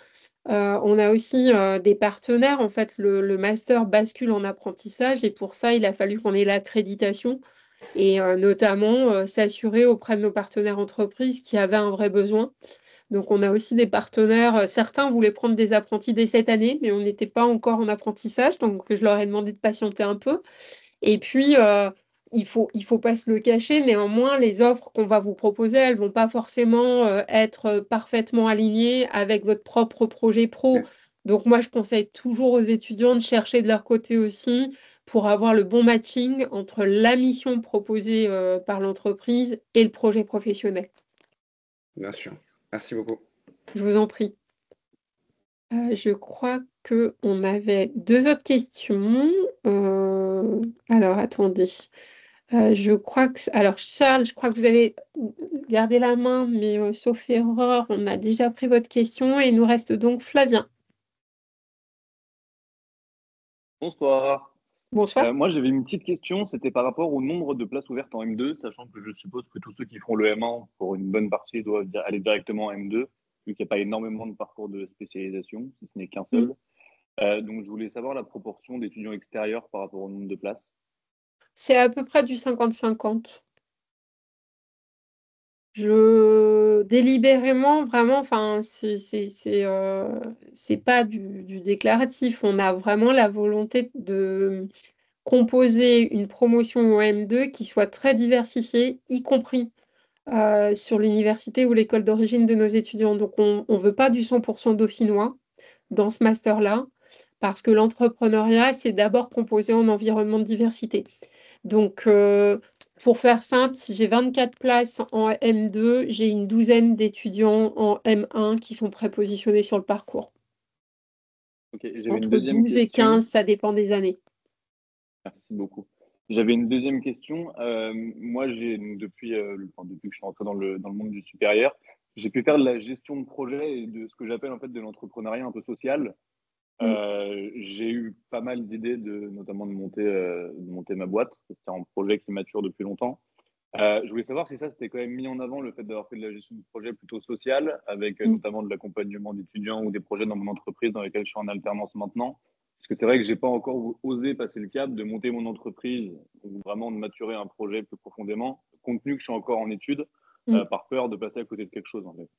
S1: On a aussi des partenaires. En fait, le master bascule en apprentissage et pour ça, il a fallu qu'on ait l'accréditation et notamment s'assurer auprès de nos partenaires entreprises qui avaient un vrai besoin. Donc, on a aussi des partenaires. Certains voulaient prendre des apprentis dès cette année, mais on n'était pas encore en apprentissage. Donc, je leur ai demandé de patienter un peu. Et puis, il faut pas se le cacher. Néanmoins, les offres qu'on va vous proposer, elles vont pas forcément être parfaitement alignées avec votre propre projet pro.
S7: Ok.
S1: Donc, moi, je conseille toujours aux étudiants de chercher de leur côté aussi pour avoir le bon matching entre la mission proposée par l'entreprise et le projet professionnel.
S7: Bien sûr. Merci beaucoup.
S1: Je vous en prie. Je crois qu'on avait deux autres questions. Alors, attendez. Je crois que... Alors, Charles, je crois que vous avez gardé la main, mais sauf erreur, on a déjà pris votre question et il nous reste donc Flavien.
S8: Bonsoir.
S1: Bonsoir.
S8: Moi, j'avais une petite question, c'était par rapport au nombre de places ouvertes en M2, sachant que je suppose que tous ceux qui font le M1, pour une bonne partie, doivent aller directement en M2, vu qu'il n'y a pas énormément de parcours de spécialisation, si ce n'est qu'un seul. Donc, je voulais savoir la proportion d'étudiants extérieurs par rapport au nombre de places.
S1: C'est à peu près du 50-50. Délibérément, vraiment, enfin, c'est pas du déclaratif. On a vraiment la volonté de composer une promotion au M2 qui soit très diversifiée, y compris sur l'université ou l'école d'origine de nos étudiants. Donc, on ne veut pas du 100% dauphinois dans ce master-là, parce que l'entrepreneuriat, c'est d'abord composé en environnement de diversité. Donc, pour faire simple, si j'ai 24 places en M2, j'ai une douzaine d'étudiants en M1 qui sont prépositionnés sur le parcours.
S8: Ok, j'avais une
S1: Entre
S8: deuxième
S1: 12 et
S8: question.
S1: 15, ça dépend des années.
S8: Merci beaucoup. J'avais une deuxième question. Moi, depuis que je suis entré dans le monde du supérieur, j'ai pu faire de la gestion de projet et de ce que j'appelle en fait de l'entrepreneuriat un peu social. J'ai eu pas mal d'idées, notamment de monter ma boîte. C'est un projet qui mature depuis longtemps. Je voulais savoir si ça, c'était quand même mis en avant, le fait d'avoir fait de la gestion de projet plutôt sociale, avec notamment de l'accompagnement d'étudiants ou des projets dans mon entreprise dans lesquels je suis en alternance maintenant. Parce que c'est vrai que j'ai pas encore osé passer le cap de monter mon entreprise ou vraiment de maturer un projet plus profondément, compte tenu que je suis encore en études, par peur de passer à côté de quelque chose, en fait.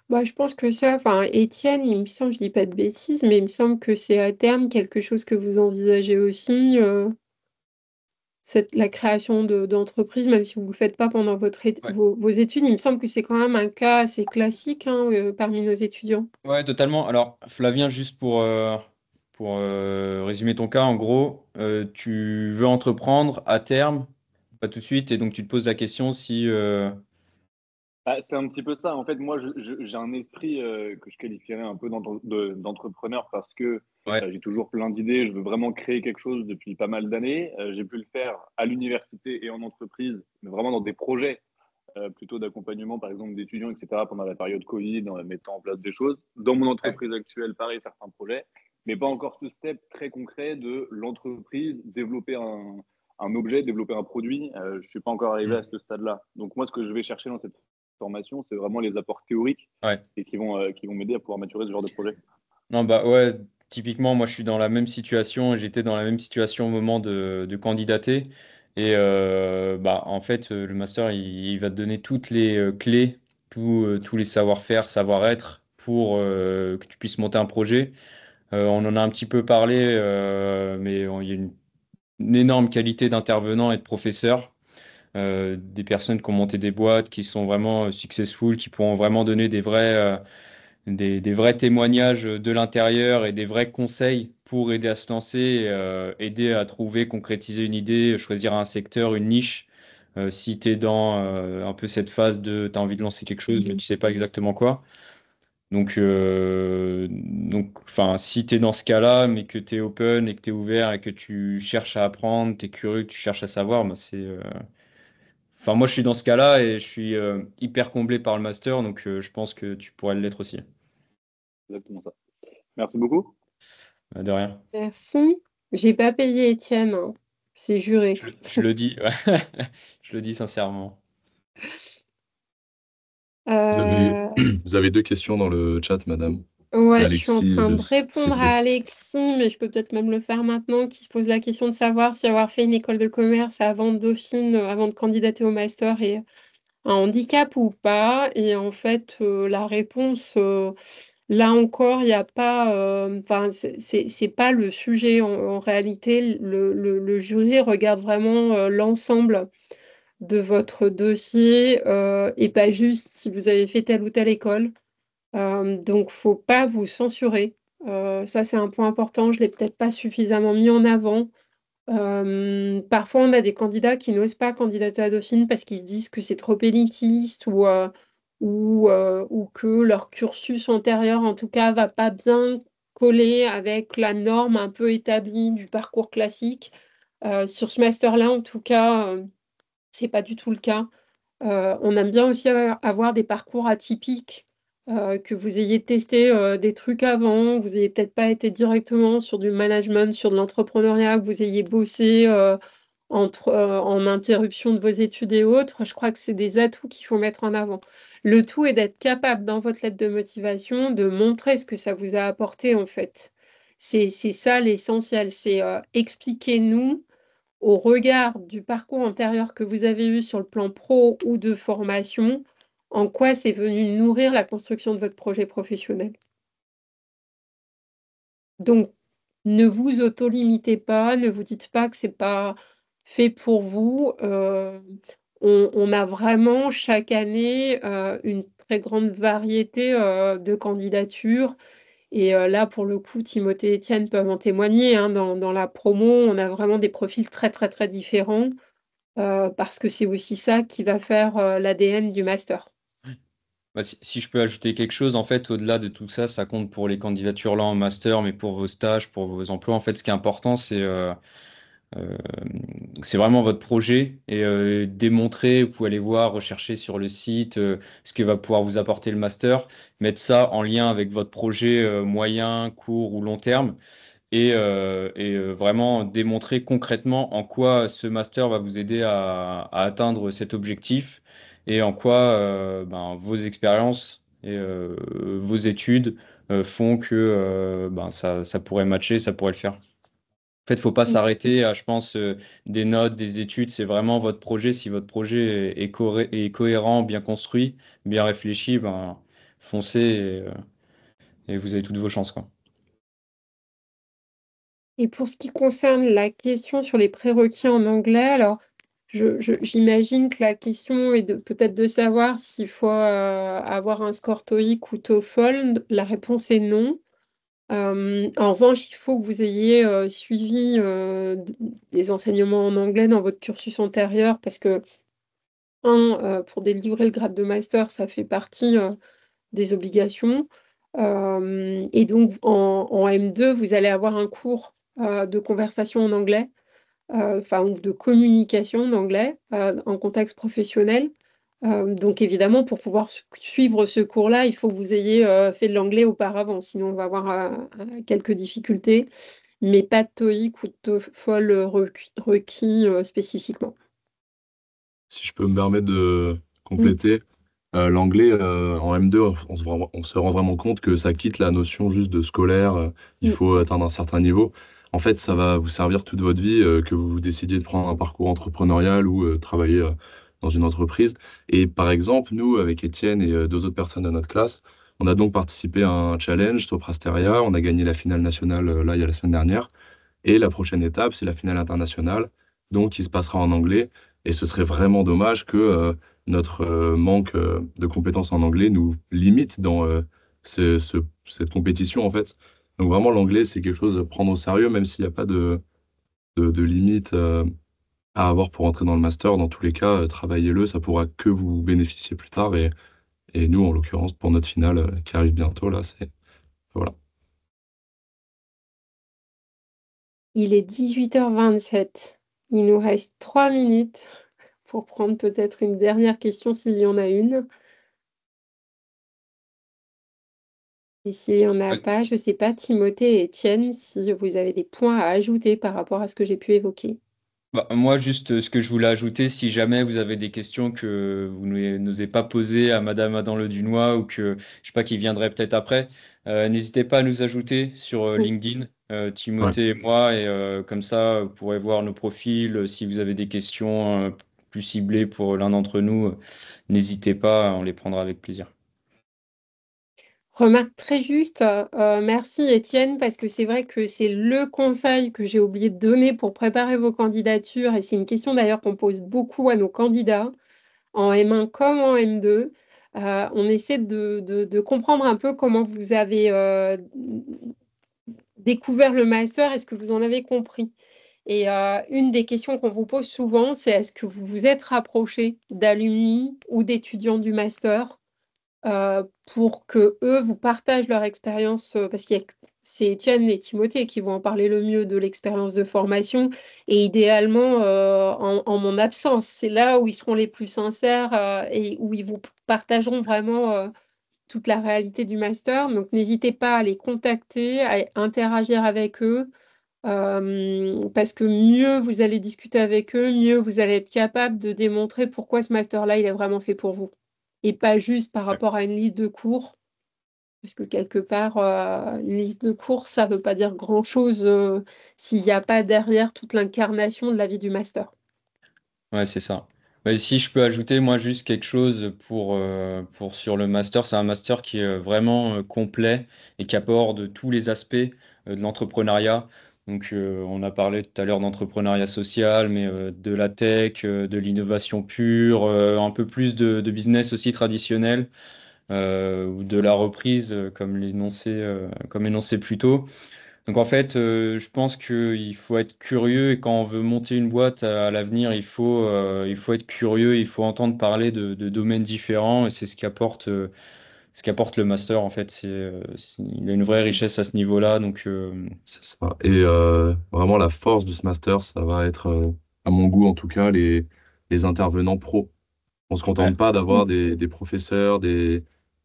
S1: Bah, je pense que ça, enfin, Étienne, il me semble, je dis pas de bêtises, mais il me semble que c'est à terme quelque chose que vous envisagez aussi, la création d'entreprise, même si vous ne le faites pas pendant
S2: Ouais.
S1: vos études. Il me semble que c'est quand même un cas assez classique hein, parmi nos étudiants.
S2: Ouais, totalement. Alors, Flavien, juste pour résumer ton cas, en gros, tu veux entreprendre à terme, pas tout de suite, et donc tu te poses la question si...
S8: Ah, c'est un petit peu ça. En fait, moi, j'ai un esprit que je qualifierais un peu d'entrepreneur parce que
S2: Ouais,
S8: j'ai toujours plein d'idées. Je veux vraiment créer quelque chose depuis pas mal d'années. J'ai pu le faire à l'université et en entreprise, mais vraiment dans des projets plutôt d'accompagnement, par exemple, d'étudiants, etc., pendant la période Covid, en mettant en place des choses. Dans mon
S2: ouais.
S8: entreprise actuelle, pareil, certains projets, mais pas encore ce step très concret de l'entreprise, développer un objet, développer un produit. Je ne suis pas encore arrivé
S2: Mm.
S8: à ce stade-là. Donc, moi, ce que je vais chercher dans cette formation, c'est vraiment les apports théoriques
S2: Ouais.
S8: et qui vont m'aider à pouvoir maturer ce genre de projet.
S2: Non, bah ouais, typiquement, moi je suis dans la même situation, j'étais dans la même situation au moment de candidater. Et bah, en fait, le master, il va te donner toutes les clés, tous les savoir-faire, savoir-être pour que tu puisses monter un projet. On en a un petit peu parlé, mais il y a une énorme qualité d'intervenants et de professeurs. Des personnes qui ont monté des boîtes, qui sont vraiment successful, qui pourront vraiment donner des vrais témoignages de l'intérieur et des vrais conseils pour aider à se lancer, aider à trouver, concrétiser une idée, choisir un secteur, une niche. Si tu es dans un peu cette phase de tu as envie de lancer quelque chose, mais tu sais pas exactement quoi. Donc, si tu es dans ce cas-là, mais que tu es open et que tu es ouvert et que tu cherches à apprendre, tu es curieux, que tu cherches à savoir, bah, moi, je suis dans ce cas-là et je suis hyper comblé par le master, donc je pense que tu pourrais l'être aussi.
S8: Exactement ça. Merci beaucoup.
S2: De rien.
S1: Merci. J'ai pas payé Étienne, hein. C'est juré.
S2: Je le dis, ouais. Je le dis sincèrement.
S1: Euh,
S3: Vous avez 2 questions dans le chat, madame.
S1: ouais, je suis en
S3: D'Alexis et
S1: train
S3: de
S1: de répondre
S3: Cédric.
S1: à Alexis, mais je peux peut-être même le faire maintenant, qui se pose la question de savoir si avoir fait une école de commerce avant Dauphine, avant de candidater au master est un handicap ou pas. Et en fait, la réponse, là encore, il n'y a pas, enfin, c'est pas le sujet. En réalité, le jury regarde vraiment l'ensemble de votre dossier et pas juste si vous avez fait telle ou telle école. Donc, faut pas vous censurer. Ça, c'est un point important. Je l'ai peut-être pas suffisamment mis en avant. Parfois, on a des candidats qui n'osent pas candidater à Dauphine parce qu'ils se disent que c'est trop élitiste ou que leur cursus antérieur, en tout cas, va pas bien coller avec la norme un peu établie du parcours classique. Sur ce master-là, en tout cas, c'est pas du tout le cas. On aime bien aussi avoir des parcours atypiques, que vous ayez testé des trucs avant, vous n'ayez peut-être pas été directement sur du management, sur de l'entrepreneuriat, que vous ayez bossé en interruption de vos études et autres. Je crois que c'est des atouts qu'il faut mettre en avant. Le tout est d'être capable, dans votre lettre de motivation, de montrer ce que ça vous a apporté en fait. C'est ça l'essentiel, c'est expliquez-nous au regard du parcours antérieur que vous avez eu sur le plan pro ou de formation, en quoi c'est venu nourrir la construction de votre projet professionnel. Donc, ne vous auto-limitez pas, ne vous dites pas que c'est pas fait pour vous. On a vraiment chaque année une très grande variété de candidatures. Et là, pour le coup, Timothée et Étienne peuvent en témoigner, hein. Dans la promo, on a vraiment des profils très, très, très différents. Parce que c'est aussi ça qui va faire l'ADN du master.
S2: Bah, si je peux ajouter quelque chose, en fait, au-delà de tout ça, ça compte pour les candidatures là en master, mais pour vos stages, pour vos emplois, en fait, ce qui est important, euh, c'est vraiment votre projet et démontrer, vous pouvez aller voir, rechercher sur le site ce que va pouvoir vous apporter le master, mettre ça en lien avec votre projet moyen, court ou long terme et vraiment démontrer concrètement en quoi ce master va vous aider à atteindre cet objectif et en quoi vos expériences et vos études font que ça pourrait matcher, ça pourrait le faire. En fait, il ne faut pas s'arrêter à, je pense, des notes, des études. C'est vraiment votre projet. Si votre projet est cohérent, bien construit, bien réfléchi, foncez et vous avez toutes vos chances, quoi.
S1: Et pour ce qui concerne la question sur les prérequis en anglais, alors j'imagine que la question est peut-être de savoir s'il faut avoir un score TOEIC ou TOEFL. La réponse est non. En revanche, il faut que vous ayez suivi des enseignements en anglais dans votre cursus antérieur parce que, pour délivrer le grade de master, ça fait partie des obligations. Et donc, en M2, vous allez avoir un cours de conversation en anglais, ou de communication en anglais en contexte professionnel. Donc, évidemment, pour pouvoir suivre ce cours-là, il faut que vous ayez fait de l'anglais auparavant, sinon on va avoir quelques difficultés, mais pas de TOEIC ou de TOEFL spécifiquement.
S3: Si je peux me permettre de
S1: Oui.
S3: compléter, L'anglais, en M2, on se rend vraiment compte que ça quitte la notion juste de scolaire, il
S1: Mm.
S3: faut atteindre un certain niveau. En fait, ça va vous servir toute votre vie, que vous décidiez de prendre un parcours entrepreneurial ou travailler dans une entreprise. Et par exemple, nous, avec Étienne et deux autres personnes de notre classe, on a donc participé à un challenge, Soprasteria. On a gagné la finale nationale, là, il y a la semaine dernière. Et la prochaine étape, c'est la finale internationale, donc qui se passera en anglais. Et ce serait vraiment dommage que notre manque de compétences en anglais nous limite dans cette compétition, en fait. Donc vraiment, l'anglais, c'est quelque chose à prendre au sérieux, même s'il n'y a pas de limite à avoir pour entrer dans le master. Dans tous les cas, travaillez-le, ça pourra que vous bénéficier plus tard. Et nous, en l'occurrence, pour notre finale qui arrive bientôt, là, c'est... Voilà.
S1: Il est 18h27. Il nous reste 3 minutes pour prendre peut-être une dernière question s'il y en a une. Et s'il n'y en a
S2: Ouais.
S1: pas, je ne sais pas, Timothée et Étienne, si vous avez des points à ajouter par rapport à ce que j'ai pu évoquer.
S2: Bah, moi, juste ce que je voulais ajouter, si jamais vous avez des questions que vous n'osez pas poser à Madame Adam Le Dunois ou que, je sais pas, qui viendrait peut-être après, n'hésitez pas à nous ajouter sur
S1: Mm.
S2: LinkedIn,
S3: Ouais.
S2: Timothée et moi, et comme ça, vous pourrez voir nos profils. Si vous avez des questions plus ciblées pour l'un d'entre nous, n'hésitez pas, on les prendra avec plaisir.
S1: Remarque très juste. Merci Étienne, parce que c'est vrai que c'est le conseil que j'ai oublié de donner pour préparer vos candidatures. Et c'est une question d'ailleurs qu'on pose beaucoup à nos candidats, en M1 comme en M2. On essaie de comprendre un peu comment vous avez découvert le master et ce que vous en avez compris. Et une des questions qu'on vous pose souvent, c'est est-ce que vous vous êtes rapproché d'alumni ou d'étudiants du master pour que eux vous partagent leur expérience, parce que c'est Étienne et Timothée qui vont en parler le mieux de l'expérience de formation, et idéalement en mon absence. C'est là où ils seront les plus sincères et où ils vous partageront vraiment toute la réalité du master. Donc n'hésitez pas à les contacter, à interagir avec eux. Parce que mieux vous allez discuter avec eux, mieux vous allez être capable de démontrer pourquoi ce master-là, il est vraiment fait pour vous. Et pas juste par rapport à une liste de cours. Parce que quelque part, une liste de cours, ça ne veut pas dire grand-chose s'il n'y a pas derrière toute l'incarnation de la vie du master.
S2: Ouais, c'est ça. Ouais, si je peux ajouter, moi, juste quelque chose pour sur le master, c'est un master qui est vraiment complet et qui aborde tous les aspects de l'entrepreneuriat. Donc, on a parlé tout à l'heure d'entrepreneuriat social, mais de la tech, de l'innovation pure, un peu plus de business aussi traditionnel, ou de la reprise, comme énoncé plus tôt. Donc en fait, je pense qu'il faut être curieux et quand on veut monter une boîte à l'avenir, il faut être curieux, il faut entendre parler de domaines différents et c'est ce qu'apporte le master en fait. Il a une vraie richesse à ce niveau-là. Donc
S3: C'est ça. Et vraiment, la force de ce master, ça va être, à mon goût en tout cas, les intervenants pros. On ne se
S2: ouais,
S3: contente pas d'avoir des professeurs,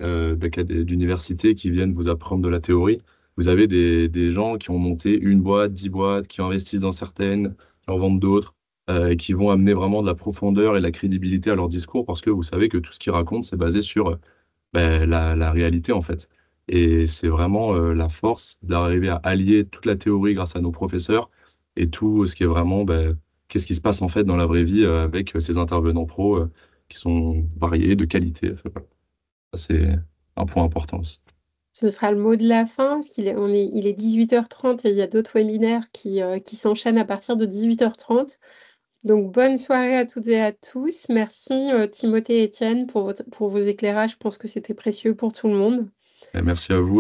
S3: d'universités qui viennent vous apprendre de la théorie. Vous avez des gens qui ont monté une boîte, 10 boîtes, qui investissent dans certaines, qui en vendent d'autres, et qui vont amener vraiment de la profondeur et de la crédibilité à leur discours parce que vous savez que tout ce qu'ils racontent, c'est basé sur la réalité en fait. Et c'est vraiment la force d'arriver à allier toute la théorie grâce à nos professeurs et tout ce qui est vraiment qu'est-ce qui se passe en fait dans la vraie vie avec ces intervenants pros qui sont variés, de qualité. Enfin, voilà. Ça, c'est un point important aussi.
S1: Ce sera le mot de la fin, parce il est 18h30 et il y a d'autres webinaires qui s'enchaînent à partir de 18h30. Donc, bonne soirée à toutes et à tous. Merci Timothée et Étienne pour vos éclairages. Je pense que c'était précieux pour tout le monde.
S3: Et merci à vous.